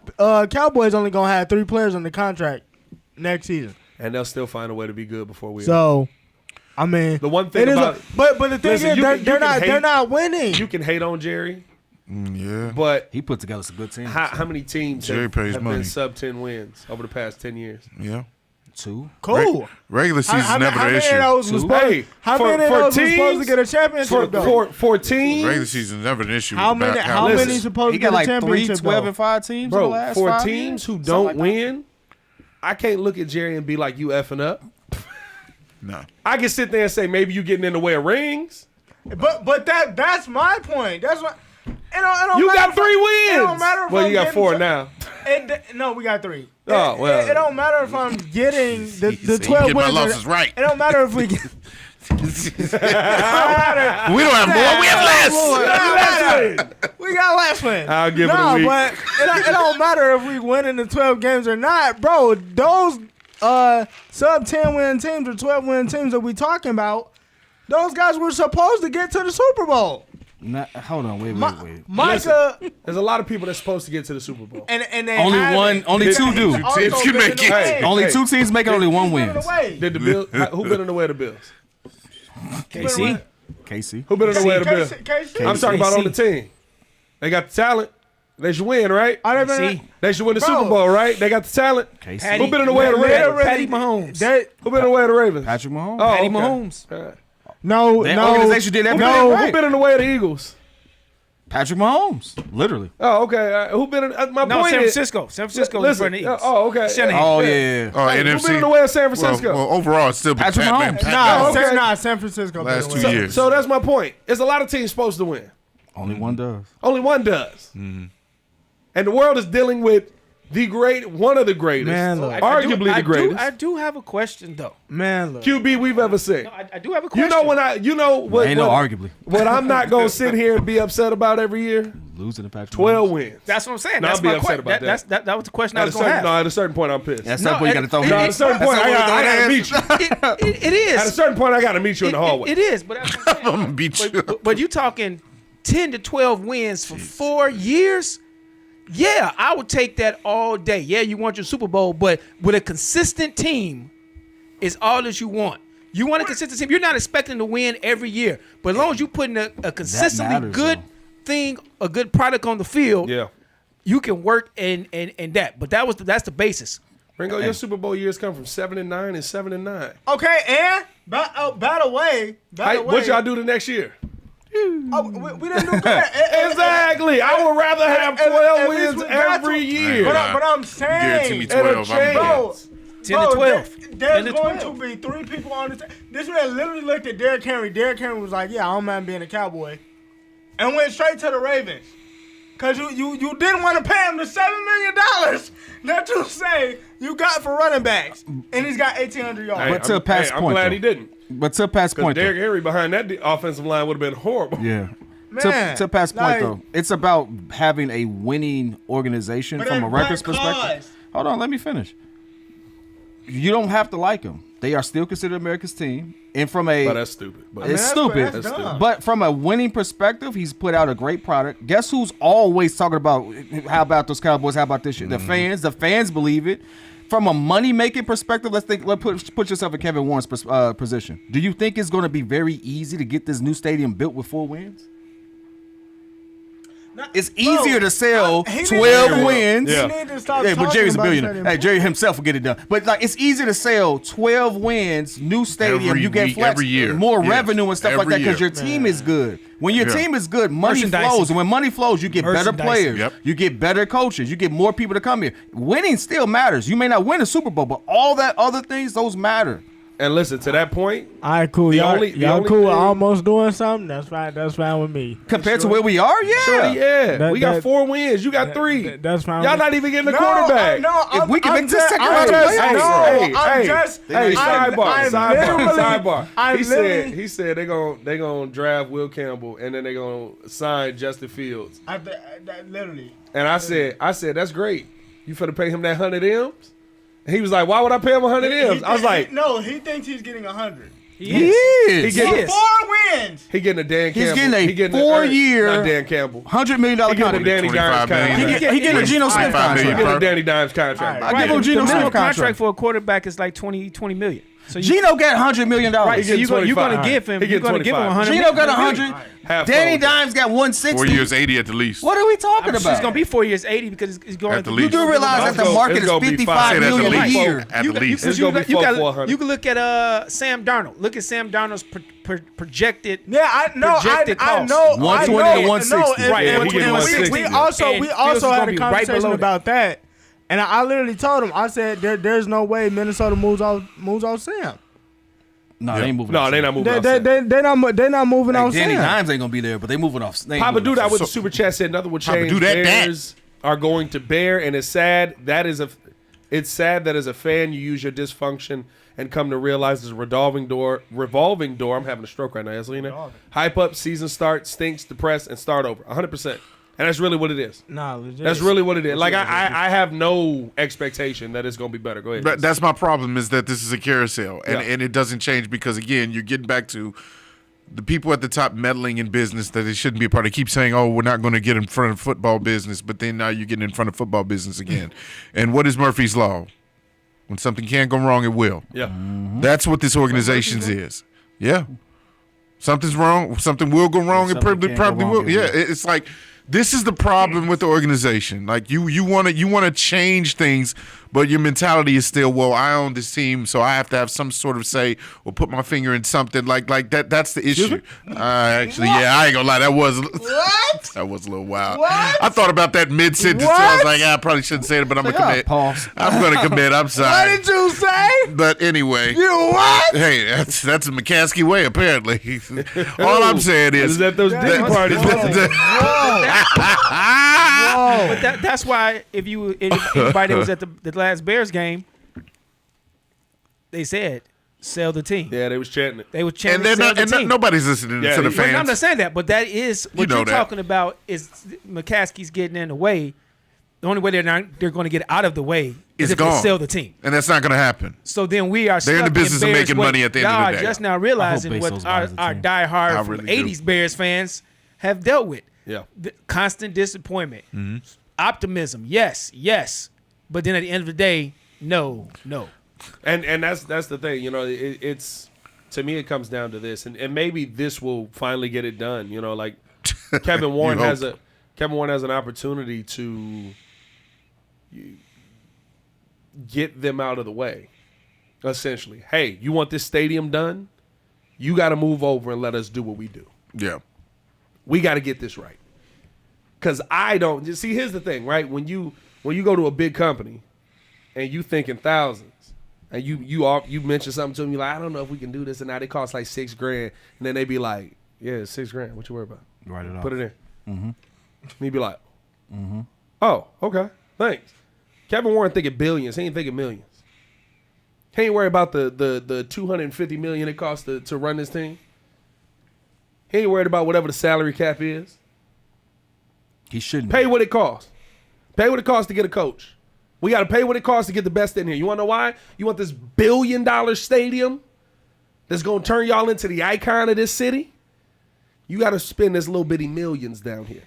[SPEAKER 5] Cowboys only gonna have 3 players on the contract next season.
[SPEAKER 1] And they'll still find a way to be good before we.
[SPEAKER 5] So, I mean,
[SPEAKER 1] the one thing about
[SPEAKER 5] but the thing is they're not winning.
[SPEAKER 1] You can hate on Jerry,
[SPEAKER 3] Yeah.
[SPEAKER 1] but
[SPEAKER 2] He put together some good teams.
[SPEAKER 1] how many teams
[SPEAKER 3] Jerry pays
[SPEAKER 1] have
[SPEAKER 3] money.
[SPEAKER 1] been sub 10 wins over the past 10 years?
[SPEAKER 3] Yeah.
[SPEAKER 2] 2.
[SPEAKER 5] Cool.
[SPEAKER 3] Regular season's never
[SPEAKER 5] how
[SPEAKER 3] the
[SPEAKER 5] many
[SPEAKER 3] issue.
[SPEAKER 5] of those was supposed, how
[SPEAKER 1] for-
[SPEAKER 5] many of
[SPEAKER 1] for
[SPEAKER 5] those was supposed to
[SPEAKER 1] teams-
[SPEAKER 5] get a championship though?
[SPEAKER 1] For teams,
[SPEAKER 3] Regular season's never an issue.
[SPEAKER 5] How
[SPEAKER 3] with the
[SPEAKER 5] many?
[SPEAKER 3] back-
[SPEAKER 5] How
[SPEAKER 1] listen,
[SPEAKER 5] many supposed
[SPEAKER 2] He
[SPEAKER 5] to
[SPEAKER 2] got
[SPEAKER 5] get a
[SPEAKER 2] like 3,
[SPEAKER 5] championship
[SPEAKER 2] 12,
[SPEAKER 5] though?
[SPEAKER 2] and 5 teams in the
[SPEAKER 1] bro,
[SPEAKER 2] last
[SPEAKER 1] for
[SPEAKER 2] 5
[SPEAKER 1] teams
[SPEAKER 2] years?
[SPEAKER 1] who
[SPEAKER 2] Something
[SPEAKER 1] don't
[SPEAKER 2] like that.
[SPEAKER 1] win, I can't look at Jerry and be like, you effing up.
[SPEAKER 3] No.
[SPEAKER 1] I can sit there and say, maybe you getting in the way of rings.
[SPEAKER 5] But that's my point. That's what. It don't
[SPEAKER 1] You
[SPEAKER 5] matter
[SPEAKER 1] got
[SPEAKER 5] if
[SPEAKER 1] 3
[SPEAKER 5] It
[SPEAKER 1] wins.
[SPEAKER 5] don't matter if
[SPEAKER 1] Well,
[SPEAKER 5] I'm
[SPEAKER 1] you got
[SPEAKER 5] getting
[SPEAKER 1] 4
[SPEAKER 5] to-
[SPEAKER 1] now.
[SPEAKER 5] No, we got 3.
[SPEAKER 1] Oh, well.
[SPEAKER 5] It don't matter if I'm getting the
[SPEAKER 3] You
[SPEAKER 5] 12
[SPEAKER 3] get my
[SPEAKER 5] wins.
[SPEAKER 3] losses right.
[SPEAKER 5] It don't matter if we get.
[SPEAKER 3] We don't have more. We have less.
[SPEAKER 5] We got less wins.
[SPEAKER 1] I'll give it a week.
[SPEAKER 5] But it don't matter if we win in the 12 games or not, bro. Those sub 10 win teams or 12 win teams that we talking about, those guys were supposed to get to the Super Bowl.
[SPEAKER 2] Hold on, wait.
[SPEAKER 5] Micah
[SPEAKER 1] There's a lot of people that's supposed to get to the Super Bowl.
[SPEAKER 5] and they
[SPEAKER 2] Only
[SPEAKER 5] haven't.
[SPEAKER 2] one, only 2 do.
[SPEAKER 5] Also
[SPEAKER 3] If you
[SPEAKER 5] been
[SPEAKER 3] make
[SPEAKER 5] in the
[SPEAKER 3] it.
[SPEAKER 5] way.
[SPEAKER 1] Hey.
[SPEAKER 2] Only 2 teams make it. Only 1
[SPEAKER 5] He's been in
[SPEAKER 2] wins.
[SPEAKER 5] the way.
[SPEAKER 1] Did the Bills? Who been in the way of the Bills?
[SPEAKER 4] KC.
[SPEAKER 2] Casey.
[SPEAKER 1] Who been in the way of the Bills?
[SPEAKER 5] KC.
[SPEAKER 1] I'm talking about on the team. They got the talent. They should win, right?
[SPEAKER 5] Are they been-
[SPEAKER 4] KC.
[SPEAKER 1] They should win the
[SPEAKER 5] Bro.
[SPEAKER 1] Super Bowl, right? They got the talent.
[SPEAKER 2] Casey.
[SPEAKER 1] Who been in the way of the
[SPEAKER 5] They-
[SPEAKER 1] Ravens?
[SPEAKER 4] Patty Mahomes.
[SPEAKER 1] Who been in the way of the Ravens?
[SPEAKER 2] Patrick Mahomes.
[SPEAKER 1] Oh,
[SPEAKER 4] Patty
[SPEAKER 1] okay.
[SPEAKER 4] Mahomes.
[SPEAKER 1] All right.
[SPEAKER 5] No,
[SPEAKER 2] That
[SPEAKER 5] no.
[SPEAKER 2] organization did everything
[SPEAKER 5] No.
[SPEAKER 1] Who
[SPEAKER 2] right.
[SPEAKER 1] been in the way of the Eagles?
[SPEAKER 2] Patrick Mahomes. Literally.
[SPEAKER 1] Oh, okay. Who been in? My
[SPEAKER 4] No,
[SPEAKER 1] point
[SPEAKER 4] San
[SPEAKER 1] is.
[SPEAKER 4] Francisco. San Francisco is
[SPEAKER 1] Listen.
[SPEAKER 4] for the Eagles.
[SPEAKER 1] Oh, okay.
[SPEAKER 4] Shanahan.
[SPEAKER 2] Oh, yeah.
[SPEAKER 3] Oh,
[SPEAKER 1] Hey, who
[SPEAKER 3] NFC.
[SPEAKER 1] been in the way of San Francisco?
[SPEAKER 3] Well, overall, it's still been
[SPEAKER 2] Patrick
[SPEAKER 3] Pat-
[SPEAKER 2] Mahomes.
[SPEAKER 3] Pat-
[SPEAKER 5] Nah,
[SPEAKER 1] okay.
[SPEAKER 5] San Francisco.
[SPEAKER 3] Last
[SPEAKER 5] by the
[SPEAKER 3] 2
[SPEAKER 5] way.
[SPEAKER 3] years.
[SPEAKER 1] So that's my point. It's a lot of teams supposed to win.
[SPEAKER 2] Only one does.
[SPEAKER 1] Only one does. And the world is dealing with one of the greatest,
[SPEAKER 5] Man, look.
[SPEAKER 1] arguably the greatest
[SPEAKER 4] I do have a question though.
[SPEAKER 5] Man, look.
[SPEAKER 1] QB we've ever seen.
[SPEAKER 4] No, I do have a question.
[SPEAKER 1] You know what?
[SPEAKER 2] Ain't no arguably.
[SPEAKER 1] What I'm not gonna sit here and be upset about every year.
[SPEAKER 2] Losing to Patrick
[SPEAKER 1] 12
[SPEAKER 2] Mahomes.
[SPEAKER 1] wins.
[SPEAKER 4] That's what I'm saying.
[SPEAKER 1] No,
[SPEAKER 4] That's
[SPEAKER 1] I'll be
[SPEAKER 4] my
[SPEAKER 1] upset
[SPEAKER 4] question.
[SPEAKER 1] about that.
[SPEAKER 4] That was the question I
[SPEAKER 1] At a
[SPEAKER 4] was going to
[SPEAKER 1] certain,
[SPEAKER 4] have.
[SPEAKER 1] at a certain point, I'm pissed.
[SPEAKER 2] That's
[SPEAKER 4] No,
[SPEAKER 2] not what you got to throw
[SPEAKER 1] No,
[SPEAKER 2] me.
[SPEAKER 1] at a certain point, I gotta meet you.
[SPEAKER 4] It is.
[SPEAKER 1] At a certain point, I gotta meet you in the hallway.
[SPEAKER 4] It is, but that's what I'm saying.
[SPEAKER 3] I'm gonna beat you.
[SPEAKER 4] But you talking 10 to 12 wins for 4 years? Yeah, I would take that all day. Yeah, you want your Super Bowl, but with a consistent team is all that you want. You want a consistent team. You're not expecting to win every year, but as long as you putting a consistently
[SPEAKER 2] matters,
[SPEAKER 4] good thing, a good product on the field,
[SPEAKER 1] Yeah.
[SPEAKER 4] you can work in that. But that's the basis.
[SPEAKER 1] Ringo, your Super Bowl years come from 7-9 and 7-9.
[SPEAKER 5] Okay, and by the way,
[SPEAKER 1] What y'all do the next year?
[SPEAKER 5] we didn't do good.
[SPEAKER 1] Exactly. I would rather have 12 wins every year.
[SPEAKER 5] But I'm
[SPEAKER 3] Guarantee me
[SPEAKER 5] saying,
[SPEAKER 3] 12. I'm
[SPEAKER 5] bro,
[SPEAKER 4] 10 to 12.
[SPEAKER 5] There's
[SPEAKER 4] 10 to
[SPEAKER 5] going
[SPEAKER 4] 12.
[SPEAKER 5] to be 3 people on the team. This man literally looked at Derrick Henry. Derrick Henry was like, "Yeah, I don't mind being a Cowboy," and went straight to the Ravens. Cause you didn't want to pay him the $7 million that you say you got for running backs, and he's got 1,800 yards.
[SPEAKER 2] But to Pat's
[SPEAKER 1] I'm
[SPEAKER 2] point,
[SPEAKER 1] glad
[SPEAKER 2] though.
[SPEAKER 1] he didn't.
[SPEAKER 2] But to Pat's
[SPEAKER 1] Because
[SPEAKER 2] point,
[SPEAKER 1] Derrick
[SPEAKER 2] though.
[SPEAKER 1] Henry behind that offensive line would have been horrible.
[SPEAKER 2] Yeah.
[SPEAKER 5] Man,
[SPEAKER 2] To Pat's point,
[SPEAKER 5] like-
[SPEAKER 2] though, it's about having a winning organization
[SPEAKER 5] But
[SPEAKER 2] from a
[SPEAKER 5] in
[SPEAKER 2] records
[SPEAKER 5] black
[SPEAKER 2] perspective.
[SPEAKER 5] cause.
[SPEAKER 2] Hold on, let me finish. You don't have to like them. They are still considered America's team. And from a
[SPEAKER 1] But that's stupid. But
[SPEAKER 2] it's stupid.
[SPEAKER 5] That's dumb.
[SPEAKER 2] But from a winning perspective, he's put out a great product. Guess who's always talking about how about those Cowboys? How about this shit? The fans. The fans believe it. From a money-making perspective, let's put yourself in Kevin Warren's position. Do you think it's going to be very easy to get this new stadium built with 4 wins? It's easier to sell 12 wins.
[SPEAKER 5] He need to stop
[SPEAKER 2] Yeah, but
[SPEAKER 5] talking
[SPEAKER 2] Jerry's a
[SPEAKER 5] about
[SPEAKER 2] billionaire.
[SPEAKER 5] stadium.
[SPEAKER 2] Hey, Jerry himself will get it done. But like, it's easier to sell 12 wins, new stadium.
[SPEAKER 3] Every
[SPEAKER 2] You get
[SPEAKER 3] week,
[SPEAKER 2] flex,
[SPEAKER 3] every year.
[SPEAKER 2] more
[SPEAKER 3] Yes.
[SPEAKER 2] revenue and stuff like
[SPEAKER 3] Every
[SPEAKER 2] that because
[SPEAKER 3] year.
[SPEAKER 2] your team is good. When your team is good, money
[SPEAKER 4] Merchandising.
[SPEAKER 2] flows. And when money flows, you get better
[SPEAKER 4] Merchandising.
[SPEAKER 2] players.
[SPEAKER 3] Yep.
[SPEAKER 2] You get better coaches. You get more people to come here. Winning still matters. You may not win a Super Bowl, but all that other things, those matter.
[SPEAKER 1] And listen, to that point,
[SPEAKER 5] All right, cool.
[SPEAKER 1] The
[SPEAKER 5] Y'all,
[SPEAKER 1] only
[SPEAKER 5] y'all
[SPEAKER 1] thing-
[SPEAKER 5] cool with almost doing something? That's fine. That's fine with me.
[SPEAKER 2] Compared to where we are, yeah.
[SPEAKER 1] Shorty, we got
[SPEAKER 5] that-
[SPEAKER 1] 4 wins. You got 3.
[SPEAKER 5] That's fine.
[SPEAKER 1] Y'all
[SPEAKER 5] with me.
[SPEAKER 1] not even getting the quarterback.
[SPEAKER 2] If we can make this second
[SPEAKER 5] I'm
[SPEAKER 2] round of
[SPEAKER 5] just,
[SPEAKER 2] playoffs.
[SPEAKER 5] no, I'm
[SPEAKER 1] hey,
[SPEAKER 5] just,
[SPEAKER 1] hey,
[SPEAKER 5] I'm
[SPEAKER 1] sidebar.
[SPEAKER 5] I'm
[SPEAKER 1] He
[SPEAKER 5] literally-
[SPEAKER 1] said they gonna draft Will Campbell and then they gonna sign Justin Fields.
[SPEAKER 5] Literally.
[SPEAKER 1] And I said that's great. You finna pay him that 100 M's? And he was like, why would I pay him 100 M's? I was like,
[SPEAKER 5] no, he thinks he's getting 100.
[SPEAKER 2] He is.
[SPEAKER 1] He getting-
[SPEAKER 4] Yes.
[SPEAKER 5] 4 wins.
[SPEAKER 1] he getting a Dan
[SPEAKER 2] He's
[SPEAKER 1] Campbell.
[SPEAKER 2] getting a
[SPEAKER 1] He getting
[SPEAKER 2] 4-year
[SPEAKER 1] not Dan Campbell.
[SPEAKER 2] $100 million
[SPEAKER 1] He getting a
[SPEAKER 2] contract.
[SPEAKER 1] Danny Dimes
[SPEAKER 3] 25 million.
[SPEAKER 1] contract.
[SPEAKER 2] He getting a Geno Smith
[SPEAKER 3] 25 million.
[SPEAKER 1] He
[SPEAKER 2] contract.
[SPEAKER 1] getting a Danny Dimes contract.
[SPEAKER 5] All right.
[SPEAKER 2] I give him
[SPEAKER 4] The
[SPEAKER 2] Geno
[SPEAKER 4] minimum
[SPEAKER 2] Smith
[SPEAKER 4] contract
[SPEAKER 2] contract.
[SPEAKER 4] for a quarterback is like 20 million. So you,
[SPEAKER 2] Geno got $100 million.
[SPEAKER 4] right, so
[SPEAKER 1] getting
[SPEAKER 4] you're going to
[SPEAKER 1] 25.
[SPEAKER 4] give him.
[SPEAKER 1] He
[SPEAKER 4] You're
[SPEAKER 1] getting
[SPEAKER 4] going to give him
[SPEAKER 1] 25.
[SPEAKER 4] 100.
[SPEAKER 2] Geno got
[SPEAKER 4] million.
[SPEAKER 2] 100.
[SPEAKER 1] Have fun
[SPEAKER 2] Danny
[SPEAKER 1] with that.
[SPEAKER 2] Dimes got 160.
[SPEAKER 3] 4 years, 80 at the least.
[SPEAKER 2] What are we talking
[SPEAKER 4] It's
[SPEAKER 2] about?
[SPEAKER 4] going to be 4 years, 80 because it's going
[SPEAKER 3] At the
[SPEAKER 4] to
[SPEAKER 3] least.
[SPEAKER 2] You do realize that the
[SPEAKER 1] It's
[SPEAKER 2] market
[SPEAKER 1] gonna
[SPEAKER 2] is
[SPEAKER 1] be
[SPEAKER 2] 55
[SPEAKER 1] five.
[SPEAKER 3] Say that's
[SPEAKER 2] million
[SPEAKER 3] at
[SPEAKER 2] a
[SPEAKER 3] least.
[SPEAKER 2] year.
[SPEAKER 3] At
[SPEAKER 4] You
[SPEAKER 3] least.
[SPEAKER 1] It's gonna be 400.
[SPEAKER 4] You can look at Sam Darnold. Look at Sam Darnold's projected.
[SPEAKER 5] Yeah, I know.
[SPEAKER 4] Projected
[SPEAKER 5] I
[SPEAKER 4] cost.
[SPEAKER 5] know.
[SPEAKER 2] 120
[SPEAKER 5] I know.
[SPEAKER 2] to 160.
[SPEAKER 5] No,
[SPEAKER 1] Right,
[SPEAKER 5] and
[SPEAKER 1] he getting
[SPEAKER 5] we
[SPEAKER 1] 160.
[SPEAKER 5] also
[SPEAKER 4] And Fields is
[SPEAKER 5] had
[SPEAKER 4] gonna
[SPEAKER 5] a
[SPEAKER 4] be right
[SPEAKER 5] conversation
[SPEAKER 4] below that.
[SPEAKER 5] about that, and I literally told him. I said, "There's no way Minnesota moves off Sam.
[SPEAKER 2] No, they ain't moving.
[SPEAKER 1] No,
[SPEAKER 2] off
[SPEAKER 1] they
[SPEAKER 2] Sam.
[SPEAKER 1] not moving off.
[SPEAKER 5] They're not moving
[SPEAKER 2] Like,
[SPEAKER 5] on
[SPEAKER 2] Danny
[SPEAKER 5] Sam.
[SPEAKER 2] Dimes ain't gonna be there, but they moving off. They ain't
[SPEAKER 1] Papa
[SPEAKER 2] moving
[SPEAKER 1] Dude,
[SPEAKER 2] off
[SPEAKER 1] I with
[SPEAKER 2] Sam.
[SPEAKER 1] the super chat said nothing would
[SPEAKER 3] Papa
[SPEAKER 1] change.
[SPEAKER 3] do that.
[SPEAKER 1] Bears are going to bear, and it's sad. It's sad that as a fan you use your dysfunction and come to realize it's a revolving door. I'm having a stroke right now, Eslina. Hype up, season start, stinks, depressed, and start over. 100%. And that's really what it is.
[SPEAKER 5] Nah, legit.
[SPEAKER 1] That's really what it is. Like I have no expectation that it's gonna be better. Go ahead.
[SPEAKER 3] That's my problem is that this is a carousel and,
[SPEAKER 1] Yeah.
[SPEAKER 3] and it doesn't change because again you're getting back to the people at the top meddling in business that they shouldn't be a part of. Keep saying, oh, we're not going to get in front of football business, but then now you're getting in front of football business again. And what is Murphy's Law? When something can go wrong, it will.
[SPEAKER 1] Yeah.
[SPEAKER 3] That's what this organization's is. Yeah. Something's wrong. Something will go wrong. It
[SPEAKER 2] Something
[SPEAKER 3] probably
[SPEAKER 2] can't go
[SPEAKER 3] will.
[SPEAKER 2] wrong,
[SPEAKER 3] Yeah.
[SPEAKER 2] it
[SPEAKER 3] It's like this is the problem with the organization. Like you want to change things, but your mentality is still, well, I own this team, so I have to have some sort of say or put my finger in something like that. That's the issue. Actually, yeah, I ain't gonna lie. That was that was a little wild.
[SPEAKER 5] What?
[SPEAKER 3] I thought about that mid sentence. I was like, I probably shouldn't say it, but I'm gonna commit.
[SPEAKER 2] Pause.
[SPEAKER 3] I'm gonna commit. I'm
[SPEAKER 5] What
[SPEAKER 3] sorry.
[SPEAKER 5] did you say?
[SPEAKER 3] But anyway.
[SPEAKER 5] You what?
[SPEAKER 3] Hey, that's a McCaskey way, apparently. All I'm saying is
[SPEAKER 1] Is that those Diddy parties?
[SPEAKER 4] But that's why if anybody that was at the last Bears game, they said sell the team.
[SPEAKER 1] Yeah, they was chanting it.
[SPEAKER 4] They were
[SPEAKER 3] and
[SPEAKER 4] chanting
[SPEAKER 3] they're
[SPEAKER 4] sell
[SPEAKER 3] not,
[SPEAKER 4] the
[SPEAKER 3] and
[SPEAKER 4] team.
[SPEAKER 3] nobody's listening
[SPEAKER 1] Yeah,
[SPEAKER 3] to the
[SPEAKER 1] they-
[SPEAKER 4] But I'm
[SPEAKER 3] fans.
[SPEAKER 4] not saying that, but that is what
[SPEAKER 3] know
[SPEAKER 4] you're
[SPEAKER 3] that.
[SPEAKER 4] talking about. Is McCaskey's getting in the way? The only way they're going to get out of the way is
[SPEAKER 3] It's
[SPEAKER 4] if
[SPEAKER 3] gone.
[SPEAKER 4] they sell the team.
[SPEAKER 3] And that's not going to happen.
[SPEAKER 4] So then we are.
[SPEAKER 3] They're in the
[SPEAKER 4] stuck
[SPEAKER 3] business of
[SPEAKER 4] Bears
[SPEAKER 3] making
[SPEAKER 4] way.
[SPEAKER 3] money at the end of the
[SPEAKER 4] Y'all
[SPEAKER 3] day.
[SPEAKER 4] are just now realizing what
[SPEAKER 2] Bezos buys the
[SPEAKER 4] our
[SPEAKER 2] team.
[SPEAKER 4] diehard
[SPEAKER 3] I
[SPEAKER 4] from
[SPEAKER 3] really do.
[SPEAKER 4] 80s Bears fans have dealt with.
[SPEAKER 1] Yeah.
[SPEAKER 4] The constant disappointment,
[SPEAKER 3] Mm-hmm.
[SPEAKER 4] optimism, yes, but then at the end of the day, no.
[SPEAKER 1] And that's the thing, you know. It's to me, it comes down to this, and maybe this will finally get it done. You know, like Kevin Warren
[SPEAKER 3] You
[SPEAKER 1] has
[SPEAKER 3] hope.
[SPEAKER 1] an opportunity to get them out of the way. Essentially, hey, you want this stadium done? You got to move over and let us do what we do.
[SPEAKER 3] Yeah.
[SPEAKER 1] We got to get this right. Because I don't see. Here's the thing, right? When you go to a big company and you think in thousands, and you mention something to them, you're like, I don't know if we can do this, and now they cost like $6,000, and then they be like, yeah, it's $6,000. What you worry about?
[SPEAKER 2] Write it off.
[SPEAKER 1] Put it in. And he'd be like, oh, okay, thanks. Kevin Warren thinking billions. He ain't thinking millions. He ain't worried about the $250 million it costs to run this team. He ain't worried about whatever the salary cap is.
[SPEAKER 2] He shouldn't.
[SPEAKER 1] Pay what it costs. Pay what it costs to get a coach. We got to pay what it costs to get the best in here. You want to know why? You want this $1 billion stadium that's going to turn y'all into the icon of this city? You got to spend this little bitty millions down here.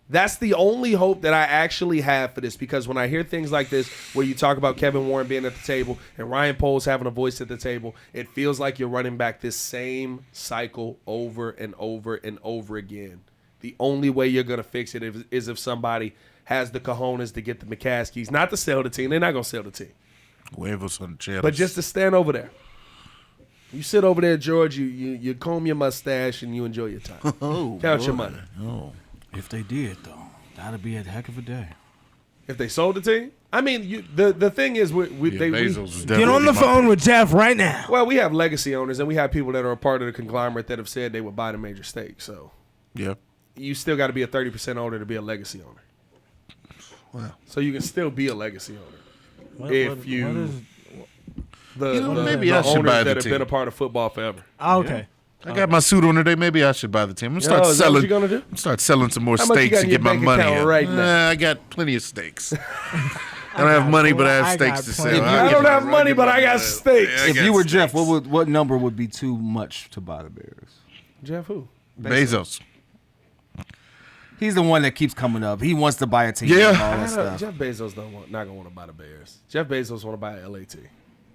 [SPEAKER 1] That's the only hope that I actually have for this, because when I hear things like this, where you talk about Kevin Warren being at the table and Ryan Poles having a voice at the table, it feels like you're running back this same cycle over and over and over again. The only way you're going to fix it is if somebody has the cojones to get the McCaskies, not to sell the team. They're not going to sell the team. But just to stand over there. You sit over there, George, you comb your mustache and you enjoy your time. Count your money.
[SPEAKER 2] Oh. If they did, though, that'd be a heck of a day.
[SPEAKER 1] If they sold the team? I mean, the thing is,
[SPEAKER 5] get on the phone with Jeff right now.
[SPEAKER 1] Well, we have legacy owners, and we have people that are a part of the conglomerate that have said they would buy the major stake. So,
[SPEAKER 3] Yeah.
[SPEAKER 1] you still got to be a 30% owner to be a legacy owner.
[SPEAKER 3] Wow.
[SPEAKER 1] So you can still be a legacy owner
[SPEAKER 3] maybe I should
[SPEAKER 1] owners
[SPEAKER 3] buy the
[SPEAKER 1] that have
[SPEAKER 3] team.
[SPEAKER 1] been a part of football forever.
[SPEAKER 5] Okay.
[SPEAKER 3] I got my suit on today. Maybe I should buy the team. I'm gonna start
[SPEAKER 1] Is that what
[SPEAKER 3] selling.
[SPEAKER 1] you're gonna do?
[SPEAKER 3] Start selling some more
[SPEAKER 1] How much you
[SPEAKER 3] steaks
[SPEAKER 1] got
[SPEAKER 3] to
[SPEAKER 1] in your
[SPEAKER 3] get my
[SPEAKER 1] bank
[SPEAKER 3] money
[SPEAKER 1] account
[SPEAKER 3] in.
[SPEAKER 1] right now?
[SPEAKER 3] I got plenty of steaks. I don't have money, but I have steaks to sell.
[SPEAKER 1] I don't have money, but I got steaks.
[SPEAKER 2] If you were Jeff, what number would be too much to buy the Bears?
[SPEAKER 1] Jeff who?
[SPEAKER 3] Bezos.
[SPEAKER 2] He's the one that keeps coming up. He wants to buy a team.
[SPEAKER 3] Yeah.
[SPEAKER 2] And all that stuff.
[SPEAKER 1] Jeff Bezos not gonna want to buy the Bears. Jeff Bezos want to buy LAT.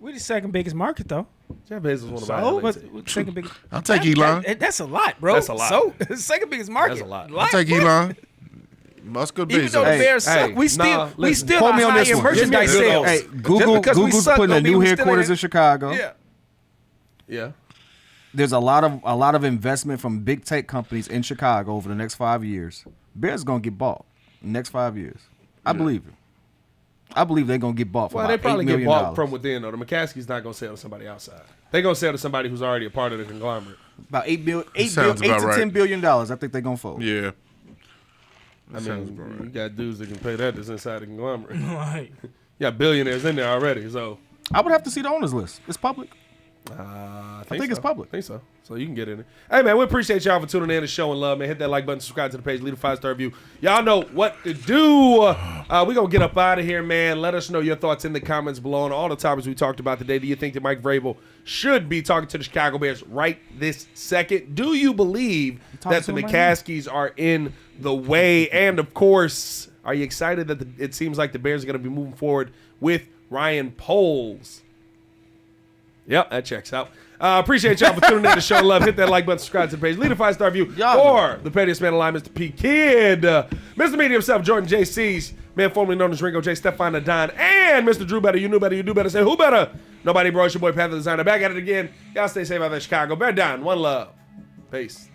[SPEAKER 4] We're the second biggest market, though.
[SPEAKER 1] Jeff Bezos want to buy
[SPEAKER 4] So,
[SPEAKER 1] LAT.
[SPEAKER 4] but second biggest.
[SPEAKER 3] I'll take Elon.
[SPEAKER 4] That's a lot, bro.
[SPEAKER 1] That's a lot.
[SPEAKER 4] So, second biggest market.
[SPEAKER 1] That's a lot.
[SPEAKER 3] I'll take Elon. Must go
[SPEAKER 4] Even though the
[SPEAKER 3] Bezos.
[SPEAKER 4] Bears suck, we still
[SPEAKER 2] Quote
[SPEAKER 4] are
[SPEAKER 2] me on
[SPEAKER 4] high
[SPEAKER 2] this
[SPEAKER 4] in
[SPEAKER 2] one.
[SPEAKER 4] merchandise
[SPEAKER 1] Give me
[SPEAKER 4] sales.
[SPEAKER 1] good
[SPEAKER 2] Hey, Google's
[SPEAKER 4] we suck
[SPEAKER 2] putting a
[SPEAKER 4] don't mean
[SPEAKER 2] new
[SPEAKER 4] we still
[SPEAKER 2] headquarters
[SPEAKER 4] ain't-
[SPEAKER 2] in Chicago.
[SPEAKER 4] Yeah.
[SPEAKER 1] Yeah.
[SPEAKER 2] There's a lot of investment from big tech companies in Chicago over the next 5 years. Bears gonna get bought in the next 5 years. I believe it. I believe they're gonna get bought for
[SPEAKER 1] Well,
[SPEAKER 2] about
[SPEAKER 1] they probably
[SPEAKER 2] $8
[SPEAKER 1] get
[SPEAKER 2] million.
[SPEAKER 1] bought from within, though. The McCaskies not gonna sell to somebody outside. They're gonna sell to somebody who's already a part of the conglomerate.
[SPEAKER 2] About $8
[SPEAKER 3] sounds
[SPEAKER 2] to
[SPEAKER 3] about right.
[SPEAKER 2] $10 billion. I think they're gonna fold.
[SPEAKER 3] Yeah.
[SPEAKER 1] I mean, you got dudes that can pay that that's inside the conglomerate. You
[SPEAKER 5] Like,
[SPEAKER 1] got billionaires in there already, so
[SPEAKER 2] I would have to see the owners list. It's public.
[SPEAKER 1] I
[SPEAKER 2] think it's public.
[SPEAKER 1] I think so. So you can get in it. Hey, man, we appreciate y'all for tuning in and showing love, man. Hit that like button, subscribe to the page, leave a 5-star review. Y'all know what to do. We going to get up out of here, man. Let us know your thoughts in the comments below on all the topics we talked about today. Do you think that Mike Vrabel should be talking to the Chicago Bears right this second? Do you believe that the
[SPEAKER 2] to him right
[SPEAKER 1] McCaskies are in the way? And, of course, are you excited that it seems like the Bears are going to be moving forward with Ryan Poles? Yep, that checks out. Appreciate y'all for tuning in to show love. Hit that like button, subscribe to the page, leave a 5-star review for the pettiest man alive, Mr. P. Kid, Mr. Media himself, Jordan J. C's, man formerly known as Ringo J. Stefan the Don, and Mr. Drew Better. You knew better, you do better. Say who better? Nobody, bro. It's your boy, Panther Designer. Back at it again. Y'all stay safe out there, Chicago. Bear down. One love. Peace.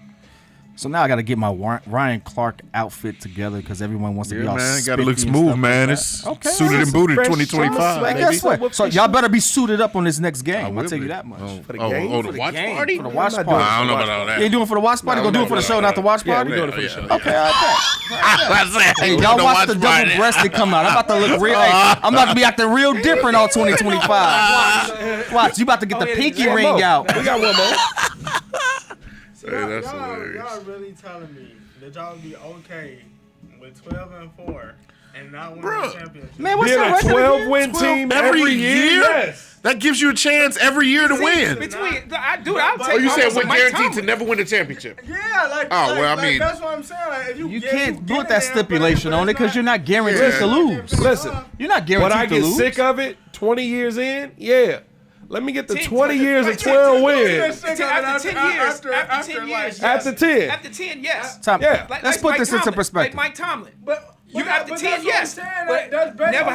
[SPEAKER 2] So now I got to get my Ryan Clark outfit together because everyone wants to be all
[SPEAKER 3] man. Got to
[SPEAKER 2] spiffy
[SPEAKER 3] look
[SPEAKER 2] and
[SPEAKER 3] smooth,
[SPEAKER 2] stuff
[SPEAKER 3] man.
[SPEAKER 2] like
[SPEAKER 3] It's
[SPEAKER 2] that. Okay,
[SPEAKER 3] suited and booted
[SPEAKER 1] Fresh
[SPEAKER 3] 2025.
[SPEAKER 1] summer
[SPEAKER 2] Hey,
[SPEAKER 1] sweat.
[SPEAKER 2] guess what? So y'all better be suited up on this next game. I'll tell you that much.
[SPEAKER 1] For the game?
[SPEAKER 3] the
[SPEAKER 1] For
[SPEAKER 3] watch
[SPEAKER 2] game,
[SPEAKER 3] party?
[SPEAKER 2] for the watch
[SPEAKER 1] I'm not
[SPEAKER 2] party.
[SPEAKER 3] I don't know
[SPEAKER 1] Watch
[SPEAKER 3] about all
[SPEAKER 1] party.
[SPEAKER 3] that.
[SPEAKER 2] You ain't doing it for the watch party?
[SPEAKER 1] No,
[SPEAKER 2] Gonna do
[SPEAKER 1] no,
[SPEAKER 2] it for the
[SPEAKER 1] no,
[SPEAKER 2] show,
[SPEAKER 1] no,
[SPEAKER 2] not the watch
[SPEAKER 1] Yeah,
[SPEAKER 2] party?
[SPEAKER 1] we doing it for the show.
[SPEAKER 2] Okay, I bet. Hey, y'all
[SPEAKER 3] The
[SPEAKER 2] watch
[SPEAKER 3] watch
[SPEAKER 2] the
[SPEAKER 3] party.
[SPEAKER 2] double-breasted come out. I'm about to look real. Hey, I'm about to be acting real different all 2025. Watch, you about to get the pinky
[SPEAKER 1] One
[SPEAKER 2] ring
[SPEAKER 1] more.
[SPEAKER 2] out.
[SPEAKER 1] We got one more.
[SPEAKER 3] Hey, that's
[SPEAKER 5] y'all
[SPEAKER 3] hilarious.
[SPEAKER 5] really telling me that y'all would be okay with 12-4 and not win
[SPEAKER 3] Bruh.
[SPEAKER 5] the championship?
[SPEAKER 2] Man, what's
[SPEAKER 1] Being
[SPEAKER 2] that
[SPEAKER 1] a
[SPEAKER 2] record again?
[SPEAKER 1] 12-win team
[SPEAKER 3] Every year?
[SPEAKER 1] Yes.
[SPEAKER 3] That gives you a chance every year to win.
[SPEAKER 4] I'll
[SPEAKER 5] But-
[SPEAKER 4] take.
[SPEAKER 3] Oh, you said
[SPEAKER 4] almost
[SPEAKER 3] we're
[SPEAKER 4] a Mike
[SPEAKER 3] guaranteed
[SPEAKER 4] Tomlin.
[SPEAKER 3] to never win the championship.
[SPEAKER 5] Yeah, like,
[SPEAKER 3] Oh, well, I mean-
[SPEAKER 5] that's what I'm saying. Like, if
[SPEAKER 2] You
[SPEAKER 5] get-
[SPEAKER 2] can't
[SPEAKER 5] get
[SPEAKER 2] put
[SPEAKER 5] in
[SPEAKER 2] that
[SPEAKER 5] there,
[SPEAKER 2] stipulation
[SPEAKER 5] but
[SPEAKER 2] on it
[SPEAKER 5] it's
[SPEAKER 2] because you're not guaranteed
[SPEAKER 3] Yeah.
[SPEAKER 2] to lose.
[SPEAKER 1] Listen,
[SPEAKER 2] You're not
[SPEAKER 1] when
[SPEAKER 2] guaranteed
[SPEAKER 1] I
[SPEAKER 2] to
[SPEAKER 1] get
[SPEAKER 2] lose.
[SPEAKER 1] sick of it 20 years in, yeah. Let me get the
[SPEAKER 4] 10
[SPEAKER 1] 20 years of
[SPEAKER 4] 10
[SPEAKER 1] 12
[SPEAKER 5] You're
[SPEAKER 1] wins.
[SPEAKER 5] sick of it
[SPEAKER 4] After 10 years,
[SPEAKER 5] after
[SPEAKER 4] after 10
[SPEAKER 5] like-
[SPEAKER 4] years,
[SPEAKER 1] After 10.
[SPEAKER 4] After 10, yes.
[SPEAKER 2] Tom,
[SPEAKER 1] Yeah.
[SPEAKER 2] let's put
[SPEAKER 4] Mike
[SPEAKER 2] this into
[SPEAKER 4] Tomlin,
[SPEAKER 2] perspective.
[SPEAKER 4] Like Mike Tomlin.
[SPEAKER 5] But
[SPEAKER 4] You after
[SPEAKER 5] but
[SPEAKER 4] 10,
[SPEAKER 5] that's what I'm
[SPEAKER 4] yes.
[SPEAKER 5] saying,
[SPEAKER 4] But
[SPEAKER 5] that's better.
[SPEAKER 4] never